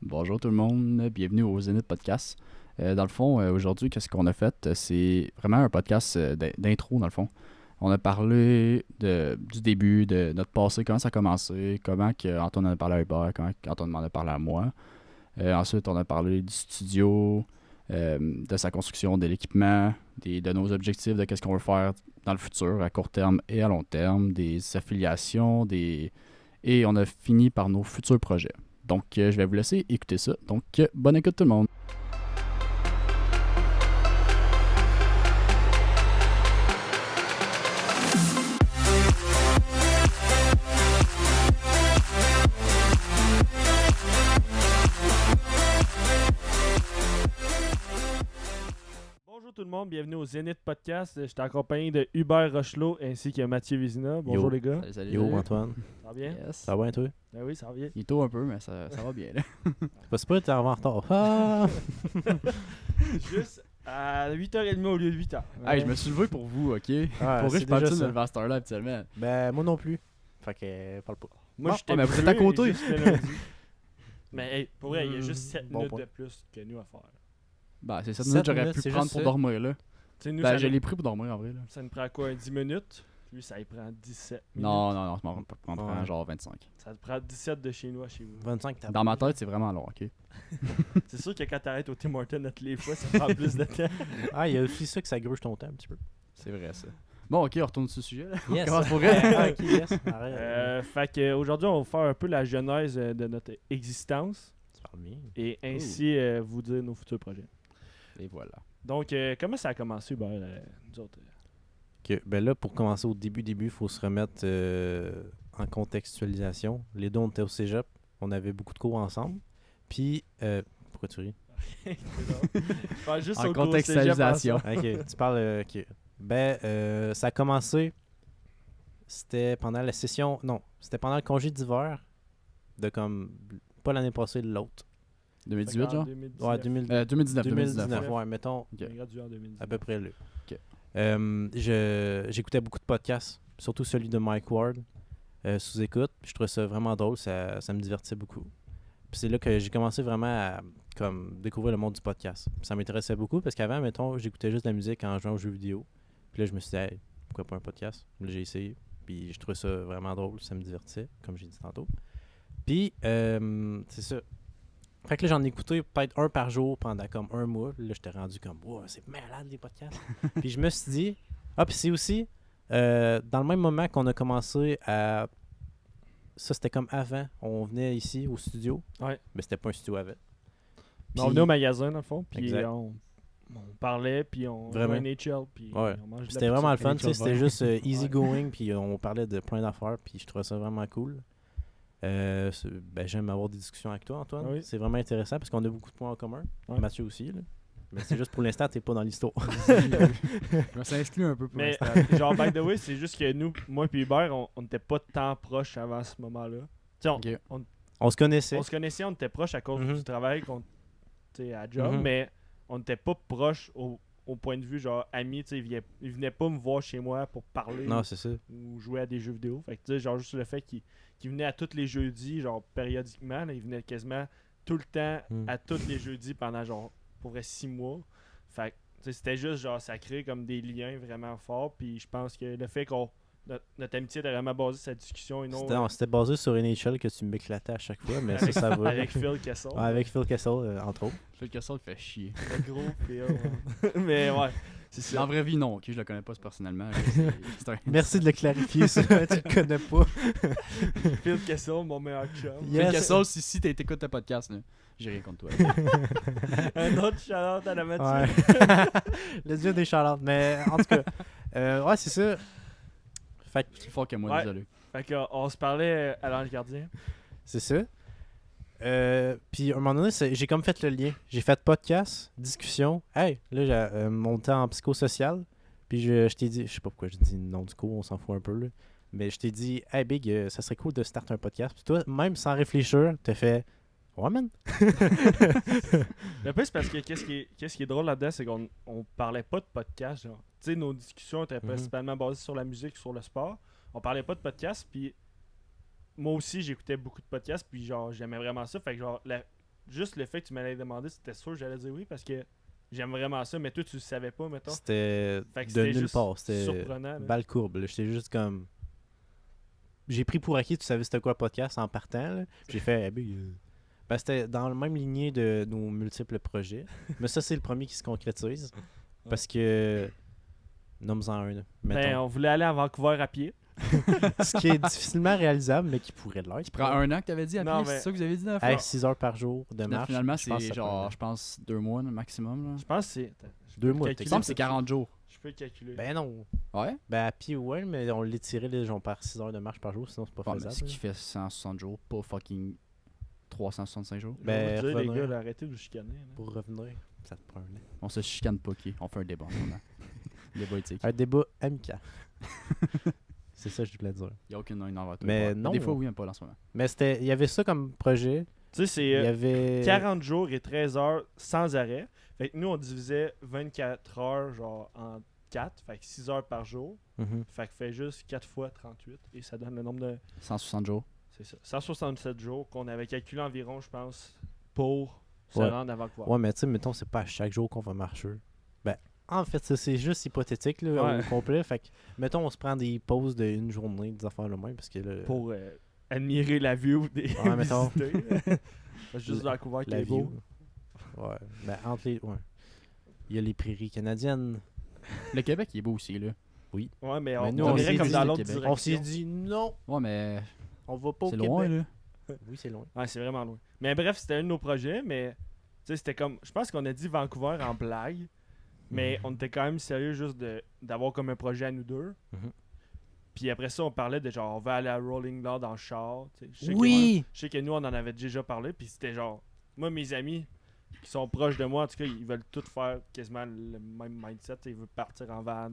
Bonjour tout le monde, bienvenue au Zénith Podcast. Dans le fond, aujourd'hui, qu'est-ce qu'on a fait? C'est vraiment un podcast d'intro, dans le fond. On a parlé du début, de notre passé, comment ça a commencé, comment que Antoine en a parlé à Hubert, comment Antoine m'en a parlé à moi. Ensuite, on a parlé du studio, de sa construction, de l'équipement, de nos objectifs, de qu'est-ce qu'on veut faire dans le futur, à court terme et à long terme, des affiliations, et on a fini par nos futurs projets. Donc, je vais vous laisser écouter ça. Donc, bonne écoute tout le monde. Bonjour tout le monde, bienvenue au Zénith Podcast. Je suis accompagné de Hubert Rochelot ainsi que Mathieu Vizina. Bonjour Yo. les gars. Salut. Yo Antoine, Ça va bien? Yes. ça va bien toi? Ben oui, ça va bien. Il est tôt un peu, mais ça va bien. Là. C'est pas t'es en retard. Ah! Juste à 8h30 au lieu de 8h. Hey, je me suis levé pour vous, ok? Ah, Pour vrai, c'est je parle déjà de ça. me lever à cette heure-là habituellement. Ben moi non plus. Fait que parle pas. Moi, Bon, j'étais mais vous êtes brûlé à côté. juste le lundi. Mais hey, pour vrai, il y a juste 7 Bon minutes point. de plus que nous à faire. Bah, c'est 7 7 minutes que j'aurais minutes, pu c'est prendre juste pour ça? dormir là. Tu sais, nous, Ben, ça, je l'ai pris pour dormir en vrai. Là. ça nous prend quoi, 10 minutes? Lui, ça y prend 17 minutes. Non, ça m'en prend Ouais. genre 25. Ça te prend 17 de chez nous à chez vous. 25 t'as Dans ma tête, c'est vraiment long, ok? C'est sûr que quand t'arrêtes au Tim Hortons toutes les fois, ça prend plus de temps. Ah, il y a aussi ça que ça gruge ton temps un petit peu. C'est vrai, ça. Bon, ok, on retourne sur le sujet. Là. Yes. On commence pour vrai. Ah, ok, yes. Arrête. Fait que aujourd'hui, on va faire un peu la genèse de notre existence Tu parles bien. et ainsi vous dire nos futurs projets. Et voilà. Donc, comment ça a commencé, Hubert, nous autres? Ok, ben là, pour commencer au début, il faut se remettre en contextualisation. Les deux, on était au cégep. On avait beaucoup de cours ensemble. Puis, pourquoi tu ris? Je parle juste En au cours contextualisation. Ok, tu parles. Ok. Ben, ça a commencé. C'était pendant la session. Non, c'était pendant le congé d'hiver. De comme. Pas l'année passée, l'autre. 2018, genre? 2019. Ouais, 2019. 2019, ouais, mettons. Ok. On est gradué en 2019. À peu près là. Ok. J'écoutais beaucoup de podcasts, surtout celui de Mike Ward, sous écoute. Je trouvais ça vraiment drôle, ça me divertissait beaucoup. Puis c'est là que j'ai commencé vraiment à comme, découvrir le monde du podcast. Puis ça m'intéressait beaucoup parce qu'avant, mettons, j'écoutais juste de la musique en jouant aux jeux vidéo. Puis là, je me suis dit, hey, pourquoi pas un podcast? Là, j'ai essayé. Puis je trouvais ça vraiment drôle, ça me divertissait, comme j'ai dit tantôt. Puis, c'est ça. Fait que là, j'en ai écouté peut-être un par jour pendant comme un mois. Là, j'étais rendu comme, wow, c'est malade les podcasts. Puis je me suis dit, puis c'est aussi, dans le même moment qu'on a commencé à. Ça, c'était comme avant. On venait ici au studio. Ouais. Mais c'était pas un studio avant. Mais on venait au magasin, dans le fond, puis Exact. on parlait, puis on Vraiment. jouait NHL, puis Ouais. on mangeait de la C'était vraiment le pizza. fun. tu sais, C'était juste easy Ouais. going. Puis on parlait de plein d'affaires. Puis je trouvais ça vraiment cool. J'aime avoir des discussions avec toi, Antoine. Oui. C'est vraiment intéressant parce qu'on a beaucoup de points en commun. Ouais. Mathieu aussi. Là. Mais c'est juste pour l'instant, t'es pas dans l'histoire. Je me suis exclu un peu pour Mais l'instant. genre, by the way, c'est juste que nous, moi et Hubert, on n'était pas tant proches avant ce moment-là. Tu sais, Ok. On se connaissait. on se connaissait, on était proches à cause Mhm. du travail tu sais, à job, Mhm. mais on n'était pas proches au point de vue genre amis. Tu sais, ils venaient pas me voir chez moi pour parler Non, c'est ça. ou jouer à des jeux vidéo. Fait que tu sais, genre juste le fait qu'ils venaient à tous les jeudis, genre périodiquement, là, ils venaient quasiment tout le temps Mm. à tous les jeudis pendant genre pour vrai 6 mois. Fait que tu sais, c'était juste genre ça crée comme des liens vraiment forts. Puis je pense que le fait qu'on notre amitié était vraiment basée sur la discussion et non C'était basé sur NHL que tu m'éclatais à chaque fois, mais ça va. avec Phil Kessel. Ouais, avec Phil Kessel, entre autres. Phil Kessel le fait chier. Le gros Phil. Ouais. Mais ouais, c'est Dans la ça. vraie vie, non, ok, je le connais pas personnellement. C'est un... Merci de le clarifier, ça. Tu le connais pas. Phil Kessel, mon meilleur chum. Yes. Phil Kessel, si t'écoutes le podcast, là, j'ai rien contre toi. Un autre shout-out à la Ouais. matière. Le dieu des charlantes. Mais en tout cas, ouais, c'est ça. Fait que Plus fort que moi, Ouais. désolé. Fait que, on se parlait à l'ange gardien. c'est ça. Puis à un moment donné, j'ai comme fait le lien. J'ai fait podcast, discussion. Hey, là, j'ai monté en psychosocial. Puis je t'ai dit, je sais pas pourquoi je dis le nom du cours, on s'en fout un peu là. Mais je t'ai dit, hey Big, ça serait cool de starter un podcast. Puis toi, même sans réfléchir, t'as fait, ouais man. Le plus, c'est parce que qu'est-ce qui est drôle là-dedans, c'est qu'on parlait pas de podcast. Genre. Tu sais, nos discussions étaient principalement basées sur la musique, sur le sport. On parlait pas de podcast, puis moi aussi, j'écoutais beaucoup de podcasts, puis genre, j'aimais vraiment ça. Fait que genre, juste le fait que tu m'allais demander, c'était sûr que j'allais dire oui parce que j'aime vraiment ça, mais toi, tu le savais pas, mettons. C'était Fait que de c'était nulle juste part. C'était surprenant. là. balle courbe. là. J'étais juste comme. J'ai pris pour acquis, tu savais c'était quoi le podcast en partant. Là. J'ai fait. Ben, c'était dans la même lignée de nos multiples projets. Mais ça, c'est le premier qui se concrétise. Parce que. Nomme-en un. là, Ben, mettons. on voulait aller à Vancouver à pied. Ce qui est difficilement réalisable, mais qui pourrait l'être. Qui prend 1 an que t'avais dit à Non, pied, mais- c'est ça que vous avez dit la fois? Avec 6 heures par jour de marche. Finalement, je pense que c'est ça genre, prend- je pense, 2 mois le maximum. Là. Je pense que c'est. Attends, je 2 peux mois, calculer Il me semble que c'est tout de 40 jours. suite. Je peux le calculer. Ben non. Ouais? Ben à pied, ouais, mais on l'étirait les gens par 6 heures de marche par jour, sinon c'est pas Ouais, mais faisable. ce là. qui fait 160 jours, pas fucking 365 jours. Je vais Ben, vous dire, les revenir. gars, arrêtez de vous chicaner. là. Pour revenir, ça te prend un an. On se chicane pas, ok? On fait un débat en ce moment. Débat éthique. Un débat amical. C'est ça que je voulais dire. Il n'y a aucune envers toi. Mais Ouais. non. Des fois, oui, mais pas en ce moment. Mais il y avait ça comme projet. Tu sais, c'est Il y avait. 40 jours et 13 heures sans arrêt. Fait que nous, on divisait 24 heures genre en 4. Fait que 6 heures par jour. Mhm. Fait que fait juste 4 fois 38. Et ça donne le nombre de. 160 jours. C'est ça. 167 jours qu'on avait calculé environ, je pense, pour se Ouais. rendre à Vancouver. Ouais, mais tu sais, mettons, c'est pas à chaque jour qu'on va marcher. Ben, en fait, ça, c'est juste hypothétique là, Ouais. au complet. Fait que, mettons, on se prend des pauses d'une journée, des affaires le même, parce que là, Pour admirer la vue des Ouais, mettons. visiter. C'est juste Vancouver qui la est beau. view. Ouais. Ben, entre les. Ouais. Il y a les prairies canadiennes. Le Québec, il est beau aussi, là. Ouais, mais Mais on, nous, on on irait s'est comme dit dans le l'autre Québec. direction. On s'est dit non, Ouais, mais on va pas au c'est Québec. loin, là. Oui, c'est loin. Ouais, c'est vraiment loin. Mais bref, c'était un de nos projets, mais tu sais, c'était comme. Je pense qu'on a dit Vancouver en blague, mais on était quand même sérieux juste d'avoir comme un projet à nous deux. Mhm. Puis après ça, on parlait de genre, on va aller à Rolling Loud en char. Tu sais. Oui! Je sais que nous, on en avait déjà parlé, puis c'était genre. Moi, mes amis qui sont proches de moi, en tout cas, ils veulent tous faire quasiment le même mindset. Ils veulent partir en van.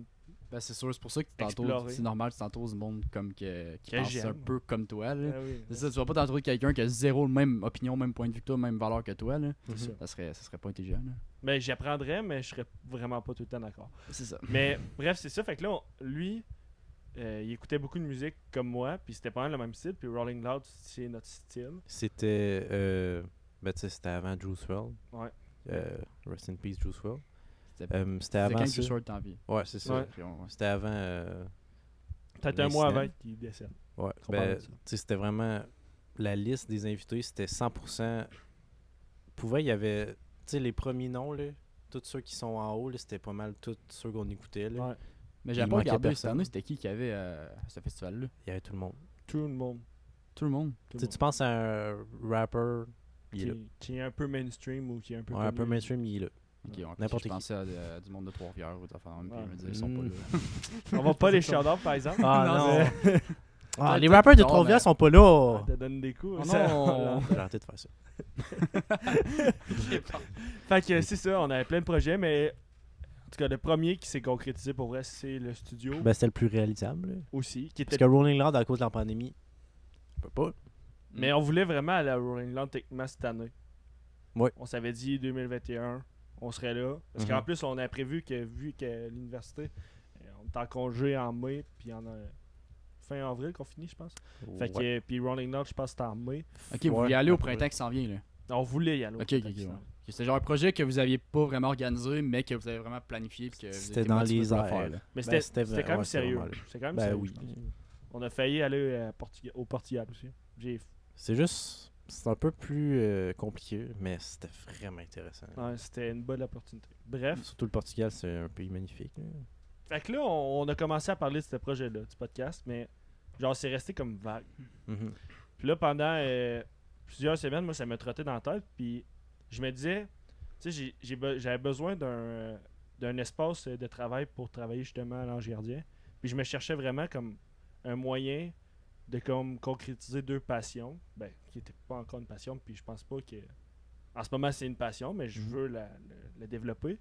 Ben, c'est sûr, c'est pour ça que Explorer. c'est normal que tu t'entoures du monde comme qui Que pense j'aime. un peu comme toi, là. Ah oui. C'est ça, tu vas pas t'entourer de quelqu'un qui a zéro même opinion, même point de vue que toi, même valeur que toi, là. Mhm. ça. Ça serait pas intelligent, là. Mais j'apprendrais, mais je serais vraiment pas tout le temps d'accord. C'est ça. Mais bref, c'est ça. Fait que là, lui, il écoutait beaucoup de musique comme moi, puis c'était pas mal le même style. Puis Rolling Loud, c'est notre style. C'était. Ben, tu sais, c'était avant Juice WRLD. Ouais. Rest in peace, Juice WRLD. C'était C'était c'était avant. quand Ça. tu short en vie. Ouais, c'est ça. Ouais. Puis on- C'était avant. Peut-être un Les mois Snell. avant qu'il décède. Ouais. Qu'on parle Ben, de tu ça. sais, c'était vraiment. La liste des invités, c'était 100%. Il y avait. Tu sais, les premiers noms, là. Tous ceux qui sont en haut, là, c'était pas mal tous ceux qu'on écoutait, là. Ouais. Mais Il j'ai pas manquait regardé cette personne. année, c'était qui avait à ce festival-là? Il y avait tout le monde. Tout le monde. Tout le monde. Tout Tu le sais, monde. tu penses à un rapper, il est là. Qui est un peu mainstream ou qui est un peu. Ouais, un peu connu. mainstream, il est là. Ok, ouais, N'importe je qui. pensais à du monde de Trois-Rivières ou des affaires même, puis Ouais. je me disais, ils sont pas Mm. là. On va pas les shout-out par exemple. Ah, mais- non. Ah, les Peut-être rappers de tard, Trois-Rivières mais- sont pas là. Ça te donne des coups. Oh ça. non! J'ai arrêté de faire ça. Fait que c'est ça, on avait plein de projets, mais en tout cas, le premier qui s'est concrétisé pour vrai, c'est le studio Ben, c'était le plus réalisable. là. aussi. Qui Parce était... que Rolling Loud, à cause de la pandémie, on peut pas. Mais on voulait vraiment aller à Rolling Loud techniquement cette année. Ouais. On s'avait dit 2021, on serait là. Parce Mhm. qu'en plus, on a prévu que, vu que l'université, on est en congé en mai, puis en fin avril qu'on finit, je pense. Fait que, Ouais. puis Rolling Loud, je pense que c'était en mai. Ok, vous Ouais, voulez aller au à peu près. printemps qui s'en vient, là. On voulait y aller. au Ok, printemps ok, qui ouais. s'en vient. Ok, c'était genre un projet que vous aviez pas vraiment organisé, mais que vous avez vraiment planifié. Puis que vous C'était étiez dans motivé les pour le airs. faire, là. Mais Ben, c'était c'était c'était quand même ouais, c'était sérieux. vraiment là. C'était quand même Ben sérieux, oui. je pense. On a failli aller au Portugal aussi. C'est juste. C'est un peu plus compliqué, mais c'était vraiment intéressant. Ouais, c'était une bonne opportunité. Bref, Surtout le Portugal, c'est un pays magnifique. là. fait que là, on a commencé à parler de ce projet-là, du podcast, mais genre, c'est resté comme vague. Mhm. Puis là, pendant plusieurs semaines, moi, ça me trottait dans la tête, puis je me disais, tu sais, j'avais besoin d'un espace de travail pour travailler justement à l'Ange Gardien. Puis je me cherchais vraiment comme un moyen de comme concrétiser deux passions, ben, qui n'étaient pas encore une passion, puis je pense pas que... En ce moment, c'est une passion, mais je Mhm. veux la développer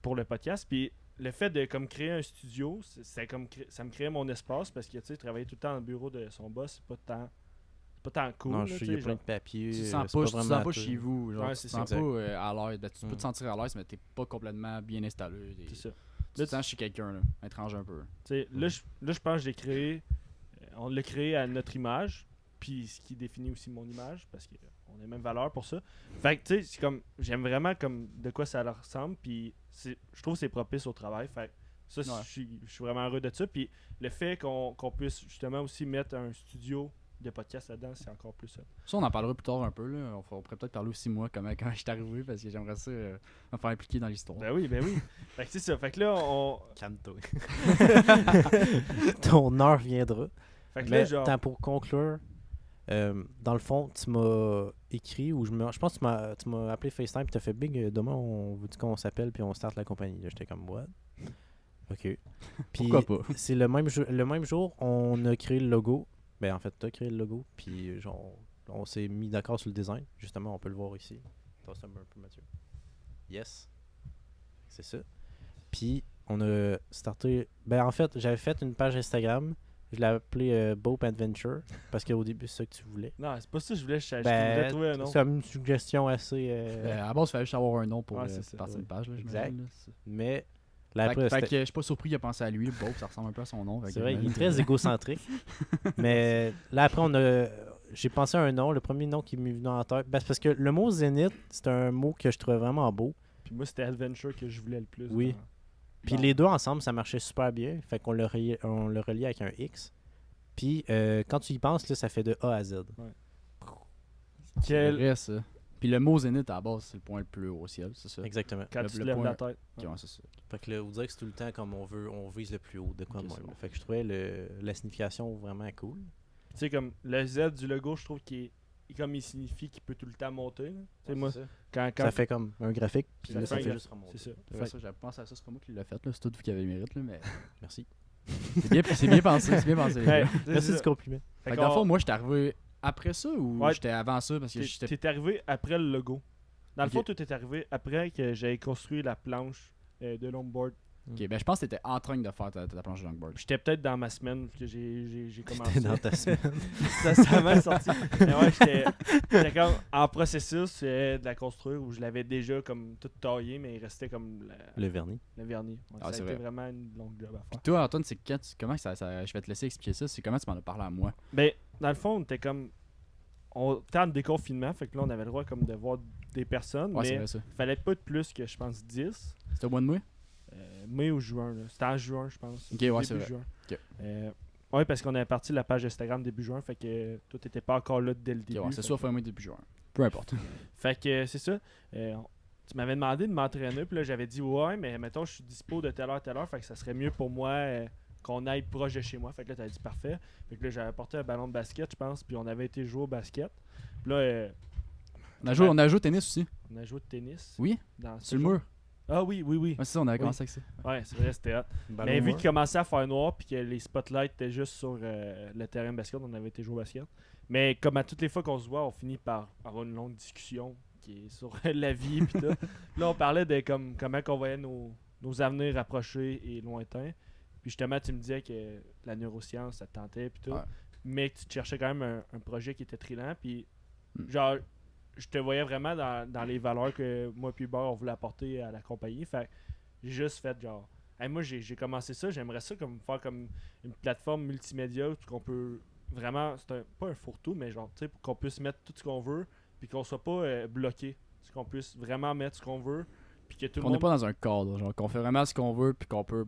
pour le podcast. Puis le fait de comme créer un studio, c'est comme ça me créait mon espace, parce que, tu sais, travailler tout le temps dans le bureau de son boss, c'est pas tant cool. Non, là, je sais, tu il y a sais, plein genre. de papiers. Tu te c'est sens pas, tu te vraiment sens à pas toi. chez vous. Genre, Ouais, tu c'est te sens ça. pas à l'aise. Ben, tu peux te sentir à l'aise, mais t'es pas complètement bien installé. C'est ça. Tu te sens chez quelqu'un, là, étrange un peu. Tu sais, là, je pense que j'ai créé... on l'a créé à notre image, puis ce qui définit aussi mon image, parce qu'on a les mêmes valeurs pour ça. Fait que, tu sais, c'est comme, j'aime vraiment comme de quoi ça leur ressemble, puis je trouve que c'est propice au travail. Fait que ça, Ouais. je suis vraiment heureux de ça. Puis le fait qu'on puisse justement aussi mettre un studio de podcast là-dedans, c'est encore plus ça. Ça, on en parlera plus tard un peu. Là. On pourrait peut-être parler aussi, moi, quand je suis arrivé, parce que j'aimerais ça me faire impliquer dans l'histoire. Ben oui. Fait que c'est ça. Fait que là, Calme-toi. Ton heure viendra. Fait que Mais là, genre. attends, pour conclure, dans le fond, tu m'as écrit ou je pense que tu m'as appelé FaceTime et tu as fait Big, demain on veut qu'on s'appelle puis on starte la compagnie. Là, j'étais comme what? OK. Puis Pourquoi pas? c'est le même jour, on a créé le logo. Ben en fait, tu as créé le logo puis genre, on s'est mis d'accord sur le design. Justement, on peut le voir ici. Tasse un peu, Mathieu. Yes. C'est ça. Puis on a starté. Ben en fait, j'avais fait une page Instagram. Je l'ai appelé Bope Adventure parce qu'au début, c'est ça que tu voulais. Non, c'est pas ça que je voulais. Je Ben, voulais trouver un nom. c'est une suggestion assez. À la base, il fallait juste avoir un nom pour Ouais, c'est ça, passer oui. une page. Là, Exact. j'imagine, là. C'est- Mais là, Fait, après, fait que c'était- je suis pas surpris qu'il a pensé à lui. Bob, ça ressemble un peu à son nom. Fait c'est que vrai, il est j'imagine très égocentrique. Mais là, après, j'ai pensé à un nom. Le premier nom qui m'est venu en tête. Ben, c'est parce que le mot Zénith, c'est un mot que je trouvais vraiment beau. Puis moi, c'était Adventure que je voulais le plus. Oui. Puis Bon. les deux ensemble, ça marchait super bien. Fait qu'on le reliait avec un X. Puis quand tu y penses, là, ça fait de A à Z. C'est Quel... vrai, ça. Puis le mot zénith, à la base, c'est le point le plus haut au ciel, c'est ça? Exactement. Quand Le- tu le te lèves point- la tête. Ok, ouais, c'est ça. Fait que là, vous dirait que c'est tout le temps comme on vise le plus haut de quoi Ok, de c'est même. bon. Fait que je trouvais la signification vraiment cool. Tu sais, comme le Z du logo, je trouve qu'il comme il signifie qu'il peut tout le temps monter. là. Tu sais, moi, C'est ça. quand Ça fait comme un graphique, puis Ça là, fait ça un fait graph- juste remonter. c'est ça. C'est Fait- ça, j'avais pensé à ça, c'est pas moi qui l'ai fait, là. C'est tout vous qui avez le mérite, là, mais Merci. c'est bien pensé, c'est bien pensé. les Ouais, gars. c'est Merci ça. du compliment. Fait que dans le fond, moi, j'étais arrivé après ça ou Ouais. j'étais avant ça parce que j'étais. T'es arrivé après le logo. Dans le Ok. fond, tout est arrivé après que j'avais construit la planche de longboard. Ok, ben je pense que t'étais en train de faire ta planche de longboard. J'étais peut-être dans ma semaine que j'ai commencé. T'es dans ta semaine. Ça m'a sorti. Mais ouais, j'étais comme en processus de la construire où je l'avais déjà comme tout taillé, mais il restait comme Le vernis. le vernis. Ouais, Ah, ça c'est a été vrai. vraiment une longue job à faire. Toi, Antoine, c'est comment je vais te laisser expliquer ça. C'est comment tu m'en as parlé à moi. Ben, dans le fond, on était comme. On était en déconfinement, fait que là, on avait le droit comme de voir des personnes, Ouais, c'est mais vrai ça. il fallait pas de plus que, je pense, 10. C'était au mois de mai? Mai ou juin, là. C'était en juin, je pense. Ok, ouais, Début c'est vrai. juin. Ok. Ouais, parce qu'on avait parti la page Instagram début juin, fait que tout était pas encore là dès le début. Ok, ouais, c'est fait soit que- fin mai début juin. Peu importe. Fait que c'est ça. Tu m'avais demandé de m'entraîner, puis là j'avais dit ouais, mais mettons je suis dispo de telle heure, fait que ça serait mieux pour moi qu'on aille proche de chez moi. Fait que là t'as dit parfait. Fait que là j'avais apporté un ballon de basket, je pense, puis on avait été jouer au basket. Puis là On a joué au tennis aussi. on a joué au tennis. Oui? Dans ce Sur le jour. mur. Ah oui. Ouais, c'est ça, on avait commencé avec ça. Ouais, c'est vrai, c'était hot. Ballon Mais vu mort. qu'il commençait à faire noir puis que les spotlights étaient juste sur le terrain de basket, on avait été jouer au basket. Mais comme à toutes les fois qu'on se voit, on finit par avoir une longue discussion qui est sur la vie puis tout. Là, on parlait de comment qu'on voyait nos avenirs rapprochés et lointains. Puis justement, tu me disais que la neuroscience, ça te tentait puis tout. Ouais. Mais que tu te cherchais quand même un projet qui était trillant. Puis Mm. genre, je te voyais vraiment dans les valeurs que moi puis Hubert, on voulait apporter à la compagnie. Fait que j'ai juste fait genre... Hey, moi, j'ai commencé ça. J'aimerais ça comme faire comme une plateforme multimédia où qu'on peut vraiment... pas un fourre-tout, mais genre, tu sais, pour qu'on puisse mettre tout ce qu'on veut puis qu'on soit pas bloqué. Qu'on puisse vraiment mettre ce qu'on veut puis que tout le On n'est monde... pas dans un cadre, genre qu'on fait vraiment ce qu'on veut puis qu'on peut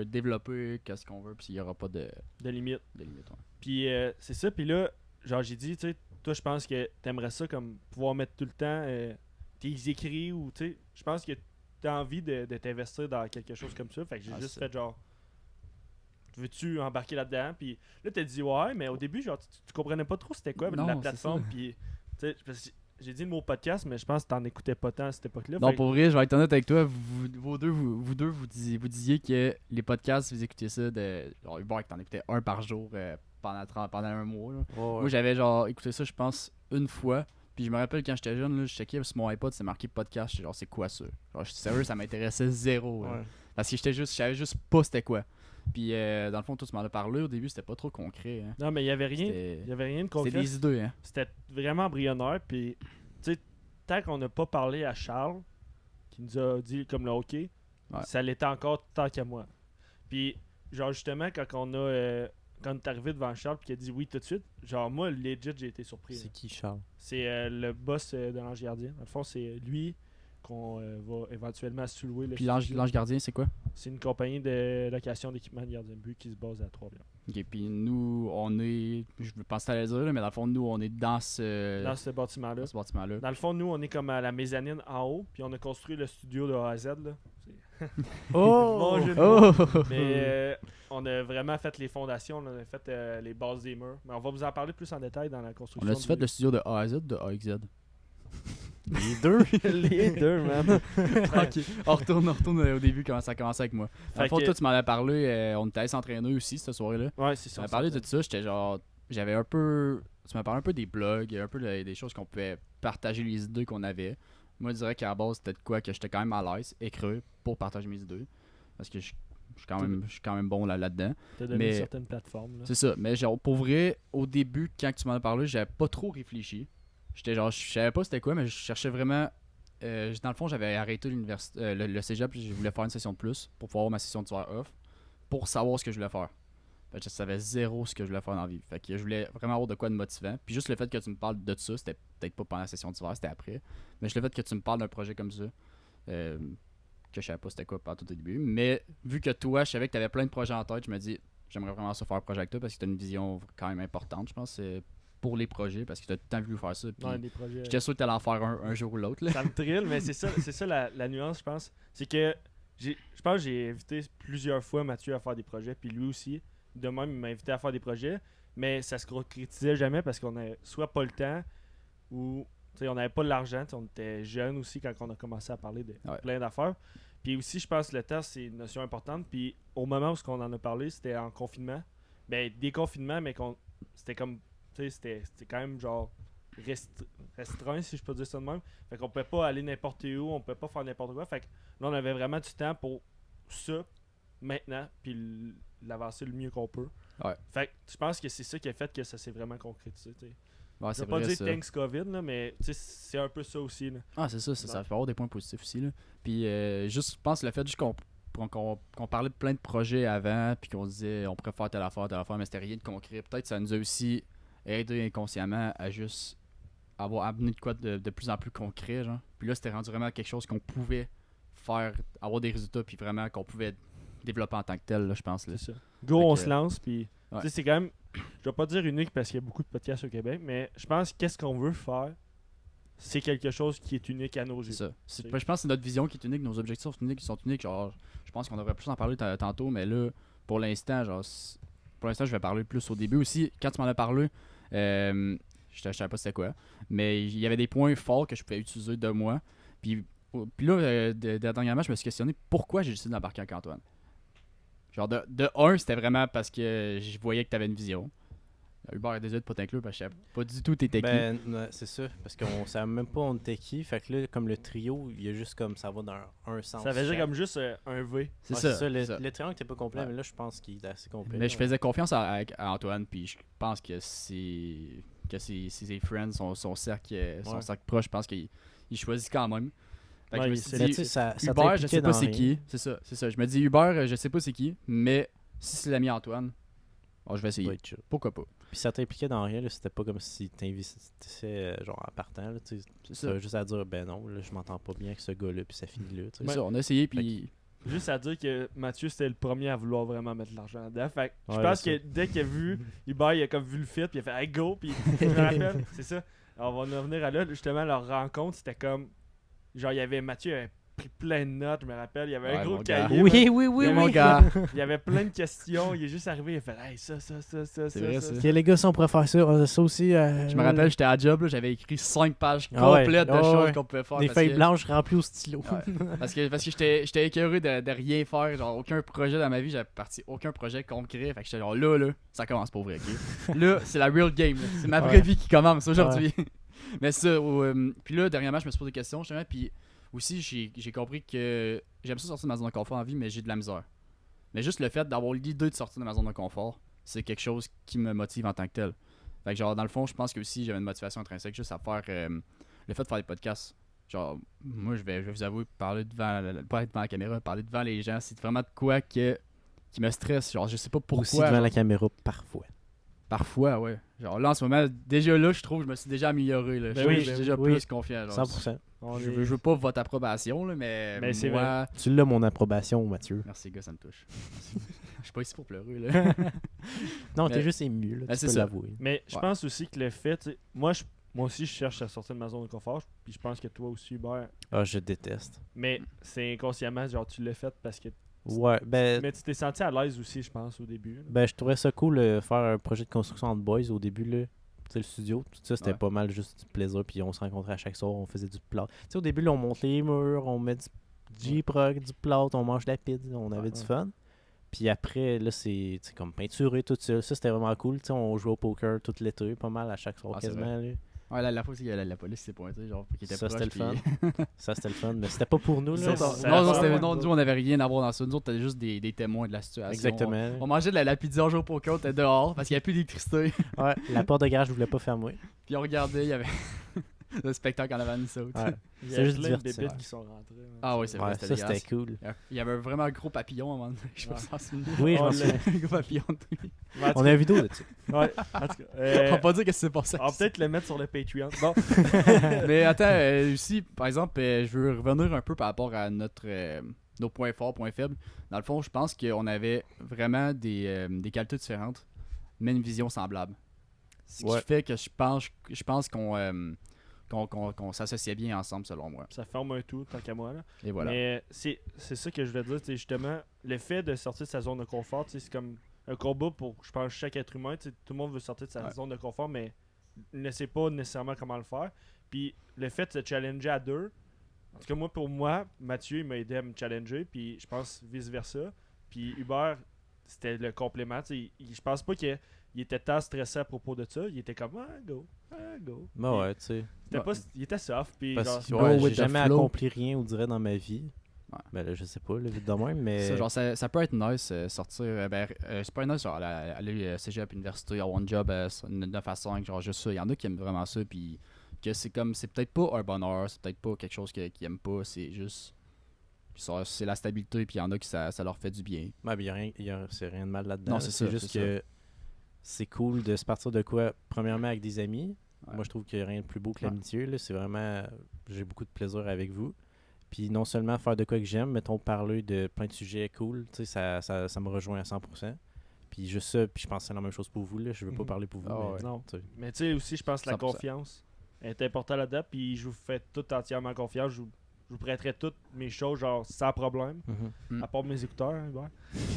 développer qu'est-ce qu'on veut puis il n'y aura pas de de limite. limite. Ouais. Puis c'est ça. Puis là, genre, j'ai dit, tu sais, toi, je pense que t'aimerais ça comme pouvoir mettre tout le temps tes écrits ou, tu sais, je pense que t'as envie de t'investir dans quelque chose comme ça. Fait que j'ai Ah, juste c'est fait genre, veux-tu embarquer là-dedans? Puis là, t'as dit ouais, mais au début, genre, tu comprenais pas trop c'était quoi Non, la c'est plateforme. ça. Puis, tu sais, parce que j'ai dit le mot podcast, mais je pense que t'en écoutais pas tant à cette époque-là. Non, Fait que- pour vrai, je vais être honnête avec toi. Vous deux, vous disiez que les podcasts, vous écoutiez ça de. Genre, Hubert, que t'en écoutais un par jour pendant un mois. Là. Ouais. Moi, j'avais genre écouté ça, je pense, une fois. Puis je me rappelle quand j'étais jeune, là, je checkais sur mon iPod, c'est marqué podcast. J'étais genre, c'est quoi ça? Genre, je suis sérieux, ça m'intéressait zéro. là. Ouais. Parce que je savais juste pas c'était quoi. Puis dans le fond, toi, tu m'en as parlé. Au début, c'était pas trop concret. Hein. Non, mais il y avait rien. C'était Il y avait rien de c'était concret. des idées. Hein. C'était vraiment embryonnaire. Puis, tu sais, tant qu'on n'a pas parlé à Charles, qui nous a dit comme le hockey, Ouais. ça l'était encore tant qu'à moi. Puis, genre, justement, quand on a quand t'es arrivé devant Charles et qu'il a dit oui tout de suite, genre moi, legit, j'ai été surpris. C'est qui, Charles? C'est le boss de l'Ange Gardien. Dans le fond, c'est lui qu'on va éventuellement sous-louer. Le Puis studio. l'ange gardien, c'est quoi? C'est une compagnie de location d'équipement de gardien de but qui se base à Trois-Rivières. Ok, puis nous, on est. Je pensais à le dire, là, mais dans le fond, nous, on est dans ce. Dans ce bâtiment-là. Dans ce bâtiment-là. Dans le fond, nous, on est comme à la mezzanine en haut, puis on a construit le studio de A à Z. Là. Bon jeu de mots. Oh! Mais on a vraiment fait les fondations, on a fait les bases des murs. Mais on va vous en parler plus en détail dans la On construction. a-tu fait le studio de A à Z ou de A à Z? Les deux? Les deux, man. Ok, on retourne au début comment ça a commencé avec moi. Dans le Fait fond, que- toi, tu m'en as parlé, on était allé s'entraîner aussi cette soirée-là. Ouais, c'est Tu ça. m'as parlé de tout ça, j'étais genre. J'avais un peu. Tu m'as parlé un peu des blogs, un peu des choses qu'on pouvait partager les idées qu'on avait. Moi, je dirais qu'à la base, c'était de quoi que j'étais quand même à l'aise, écrire pour partager mes idées. Parce que je suis quand même bon là-dedans. T'as donné mais- une certaine plateforme. Là. C'est ça. Mais genre, pour vrai, au début, quand tu m'en as parlé, j'avais pas trop réfléchi. J'étais genre, je savais pas c'était quoi, mais je cherchais vraiment. Dans le fond, j'avais arrêté l'université, le cégep, puis je voulais faire une session de plus pour pouvoir avoir ma session d'hiver off, pour savoir ce que je voulais faire. Fait que je savais zéro ce que je voulais faire dans la vie. Fait que je voulais vraiment avoir de quoi de motivant. Puis juste le fait que tu me parles de ça, c'était peut-être pas pendant la session d'hiver, c'était après. Mais juste le fait que tu me parles d'un projet comme ça, que je savais pas c'était quoi par tout au début. Mais vu que toi, je savais que tu avais plein de projets en tête, je me dis, j'aimerais vraiment ça faire un projet avec toi parce que tu as une vision quand même importante, je pense, pour les projets, parce que tu as tout le temps voulu faire ça. Puis Ouais, des projets. j'étais sûr que tu allais en faire un jour ou l'autre. là. Ça me trille, mais c'est ça la nuance, je pense. C'est que je pense que j'ai invité plusieurs fois Mathieu à faire des projets, puis lui aussi. De même, il m'a invité à faire des projets, mais ça se concrétisait jamais parce qu'on n'avait soit pas le temps ou on n'avait pas de l'argent. On était jeunes aussi quand on a commencé à parler de Ouais. plein d'affaires. Puis aussi, je pense que le temps, c'est une notion importante. Puis au moment où on en a parlé, c'était en confinement. Ben, déconfinement, mais c'était comme. C'était quand même genre restreint, si je peux dire ça de même. Fait qu'on pouvait pas aller n'importe où, on pouvait pas faire n'importe quoi. Fait que là, on avait vraiment du temps pour ça maintenant, puis l'avancer le mieux qu'on peut. Ouais. Fait que je pense que c'est ça qui a fait que ça s'est vraiment concrétisé. T'sais. Ouais, Je c'est vais pas vrai, dire ça. thanks COVID, là, mais c'est un peu ça aussi. Là. Ah, c'est ça, ça peut avoir des points positifs aussi. Là. Puis, juste, je pense le fait juste qu'on parlait de plein de projets avant, puis qu'on disait on pourrait faire telle affaire, mais c'était rien de concret. Peut-être que ça nous a aussi aidé inconsciemment à juste avoir amené de quoi de plus en plus concret. Genre. Puis là, c'était rendu vraiment quelque chose qu'on pouvait faire, avoir des résultats, puis vraiment qu'on pouvait développer en tant que tel, là, je pense. Là. C'est ça. Go, Fait on que- se lance, puis Ouais. c'est quand même, je vais pas dire unique parce qu'il y a beaucoup de podcasts au Québec, mais je pense que qu'est-ce qu'on veut faire, c'est quelque chose qui est unique à nos yeux. C'est ça. Je pense que c'est notre vision qui est unique, nos objectifs sont uniques. Genre, je pense qu'on devrait plus en parler tantôt, mais là, pour l'instant, je vais parler plus au début aussi. Quand tu m'en as parlé, je savais pas c'était quoi, mais il y avait des points forts que je pouvais utiliser de moi. Puis là, dernièrement, je me suis questionné pourquoi j'ai décidé d'embarquer avec Antoine. Genre, de un, c'était vraiment parce que je voyais que tu avais une vision. Hubert est désolé de pas t'inclure parce que je savais pas du tout t'étais qui. Ben, non, c'est ça, parce qu'on savait même pas on était qui. Fait que là, comme le trio, il y a juste comme ça va dans un sens. Ça fait juste chaque. comme juste un V. C'est Ouais, ça. Le, c'est ça. le triangle était pas complet, Ouais. mais là, je pense qu'il est assez complet. Mais je faisais confiance à Antoine, puis je pense que ses friends, son cercle proche, je pense qu'il choisit quand même. Fait que Ouais, je me il suis sait- Mais dit, tu sais, ça Hubert, je t'impliquait sais pas dans c'est rien. qui. C'est ça. Je me dis, Hubert, je sais pas c'est qui, mais si c'est l'ami Antoine, bon, je vais Ça doit essayer. être chill. Pourquoi pas. Puis ça t'impliquait dans rien, là, c'était pas comme si t'investissais genre en partant. Là, tu sais. C'est Ça ça. veut juste à dire, ben non, là, je m'entends pas bien avec ce gars-là, puis ça finit là. tu sais. C'est ça, on a essayé, puis Juste à dire que Mathieu, c'était le premier à vouloir vraiment mettre de l'argent dedans. Fait que je Ouais, pense c'est que dès qu'il a vu, Hubert, il a comme vu le fit, puis il a fait hey, go, puis je me rappelle, c'est ça. Alors, on va en revenir à là, justement, leur rencontre, c'était comme. Genre, il y avait Mathieu avait pris plein de notes, je me rappelle. Il y avait un Ouais, gros mon gars. cahier. Oui, man. oui, oui, Mais oui. mon gars, Il y avait plein de questions. Il est juste arrivé, il a fait hey, ça. C'est vrai, ça. Ok, les gars, si on pourrait faire ça aussi. je me rappelle, j'étais à job, là, j'avais écrit 5 pages Ah ouais, complètes de ah choses ouais. qu'on pouvait faire. Des parce feuilles que- blanches remplies au stylo. Ouais. Parce que j'étais écœuré de rien faire, genre aucun projet dans ma vie, j'avais parti aucun projet concret, fait que j'étais genre là, ça commence pour vrai, ok? Là, c'est la real game, là. C'est ma vraie Ouais. vie qui commence aujourd'hui. Mais ça, puis là, dernièrement, je me suis posé des questions, justement, puis aussi, j'ai compris que j'aime ça sortir de ma zone de confort en vie, mais j'ai de la misère. Mais juste le fait d'avoir l'idée de sortir de ma zone de confort, c'est quelque chose qui me motive en tant que tel. Fait que genre, dans le fond, je pense que aussi, j'avais une motivation intrinsèque juste à faire le fait de faire des podcasts. Genre, moi, je vais vous avouer, parler devant, pas être devant la caméra, parler devant les gens, c'est vraiment de quoi que qui me stresse. Genre, je sais pas Aussi pourquoi. devant la caméra, parfois. Parfois, ouais. Genre là, en ce moment, déjà là, je trouve que je me suis déjà amélioré. Là. Ben je oui, suis ben déjà oui. plus confiant. Genre. 100%. Je veux pas votre approbation, là, mais c'est moi... Tu l'as, mon approbation, Mathieu. Merci, gars, ça me touche. Je suis pas ici pour pleurer, là. Non, Mais- t'es juste ému, là. Ben, Tu c'est peux ça. l'avouer. Mais je Ouais. pense aussi que le fait, tu sais, moi aussi, je cherche à sortir de ma zone de confort. Puis je pense que toi aussi, Hubert. Ah, je déteste. Mais c'est inconsciemment, genre, tu l'as fait parce que. Ouais, ben, Mais tu t'es senti à l'aise aussi, je pense, au début. là. ben je trouvais ça cool de faire un projet de construction entre boys au début, là. Tu sais, le studio, tout ça, c'était Ouais. pas mal juste du plaisir, puis on se rencontrait à chaque soir, on faisait du plâtre. Tu sais, au début, là, on monte les murs, on met du J-Prog, du plâtre, on mange de la pizza, on avait du Ouais. fun. Puis après, là, c'est tu sais, comme peinturé, tout ça. Ça, c'était vraiment cool. Tu sais, on jouait au poker tout l'été, pas mal à chaque soir, Ah, c'est quasiment, là. Ouais, la fois aussi, la police s'est pointée, genre, qui était Ça, proche, c'était le puis- fun. Ça, c'était le fun, mais c'était pas pour nous, là. Ça, Non, non, ça- c'était- ouais, non, nous nous, on avait rien à voir dans ça. Nous autres, t'étais juste des témoins de la situation. Exactement. On mangeait de la pizza, on jouait au poker, on était dehors parce qu'il n'y avait plus d'électricité. Ouais, la porte de garage, je voulais pas fermer. Puis on regardait, il y avait le spectacle en avant de ça. Ouais. Il y c'est a juste plein de divertissant. bébites qui sont rentrées. man. Ah oui, c'est vrai, Ouais, c'était ça, c'était dégueulasse. cool. Il y avait vraiment un gros papillon à un moment donné. Je sais pas Ouais. si t'en souviens. Oui, je On m'en l'a- souviens. Un gros papillon. Mais en tout On a cas- une vidéo de ça. Ouais, en tout cas, On va pas dire qu'est-ce qui s'est passé. on va peut-être le mettre sur le Patreon. Bon, Mais attends, aussi, par exemple, je veux revenir un peu par rapport à nos points forts, points faibles. Dans le fond, je pense qu'on avait vraiment des qualités différentes, mais une vision semblable. Ce qui Ouais. fait que je pense qu'on s'associait bien ensemble, selon moi. ça forme un tout, tant qu'à moi. Là. Et voilà. Mais c'est ça que je voulais dire. C'est justement, le fait de sortir de sa zone de confort, tu sais, c'est comme un combat pour, je pense, chaque être humain. Tu sais, tout le monde veut sortir de sa Ouais. zone de confort, mais ne sait pas nécessairement comment le faire. Puis le fait de se challenger à deux, en tout cas, moi, pour moi, Mathieu, il m'a aidé à me challenger, puis je pense vice-versa. Puis Hubert, c'était le complément. Tu sais, je pense pas qu'il était tant stressé à propos de ça. Il était comme, go. Ben ouais, tu sais. C'était Ouais. pas, il était soft, puis genre, Parce que Ouais, j'ai with the jamais flow. accompli rien, on dirait, dans ma vie. Ouais. Ben là, je sais pas, là, vite de même, mais. Ça, genre, ça peut être nice sortir. C'est pas nice genre, aller cégep, université, avoir un job 9 à 5, genre juste ça. Il y en a qui aiment vraiment ça, puis que c'est peut-être pas un bonheur, c'est peut-être pas quelque chose qu'ils aiment pas, c'est juste. C'est la stabilité, puis il y en a qui ça leur fait du bien. Ouais, ben, c'est rien de mal là-dedans. Non, là. c'est C'est ça, juste c'est que c'est cool de se partir de quoi, premièrement, avec des amis. Ouais. Moi, je trouve qu'il n'y a rien de plus beau que Ouais. l'amitié. Là. C'est vraiment. J'ai beaucoup de plaisir avec vous. Puis non seulement faire de quoi que j'aime, mettons parler de plein de sujets cool, tu sais, ça me rejoint à 100%. Puis juste ça, puis je pense que c'est la même chose pour vous. Là. Je veux pas Mhm. parler pour vous. Ah mais, ouais. Non. tu sais. Mais tu sais aussi, je pense que la 100%. confiance est importante là-dedans. Puis je vous fais tout entièrement confiance. Je vous prêterai toutes mes choses, genre sans problème. Mhm. Mm. À part mes écouteurs, hein, Hubert.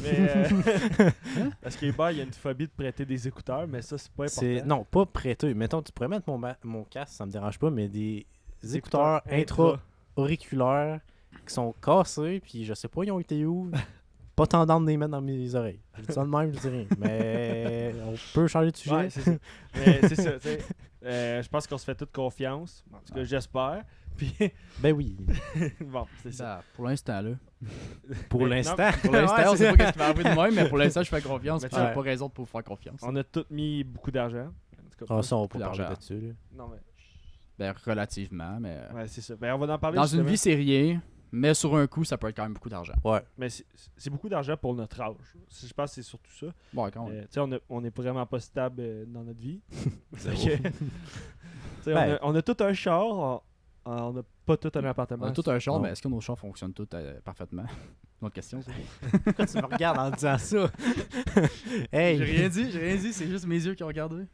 Mais, parce que Hubert, il y a une phobie de prêter des écouteurs, mais ça, c'est pas important. Non, pas prêteux. Mettons, tu pourrais mettre mon casque, ça me dérange pas, mais des Des écouteurs intra-auriculaires qui sont cassés, puis je sais pas, ils ont été où. Pas tendance de les mettre dans mes oreilles. Je dis ça de même, je dis rien. Mais on peut changer de sujet. Ouais, c'est ça. Mais c'est ça, tu sais. Je pense qu'on se fait toute confiance. En tout cas, Ouais. j'espère. Puis, Ben oui. bon, c'est ça. Ça, pour l'instant, là. Pour Mais l'instant. non, Pour l'instant, Ouais, on c'est sait pas ce qui va arriver de même, mais pour l'instant, je fais confiance. Mais Puis tu j'ai sais- pas raison de pas vous faire confiance. On a tous mis beaucoup d'argent. En tout cas, Ah, ça, on peut Plus parler d'argent. là-dessus. là. non, mais. Ben, relativement, mais. Ouais, c'est ça. Ben, on va en parler Dans une justement. vie, c'est rien, mais sur un coup, ça peut être quand même beaucoup d'argent. Ouais. Mais c'est beaucoup d'argent pour notre âge. Je pense que c'est surtout ça. Bon, quand même. Tu sais, on est vraiment pas stable dans notre vie. Zéro. Fait que, tu sais, Ben. on a tout un char, on n'a pas tout un appartement. On a tout un char, Non. mais est-ce que nos chars fonctionnent tous parfaitement? Une autre question, ça. Pourquoi tu me regardes en disant ça? Hey! j'ai rien dit, c'est juste mes yeux qui ont regardé.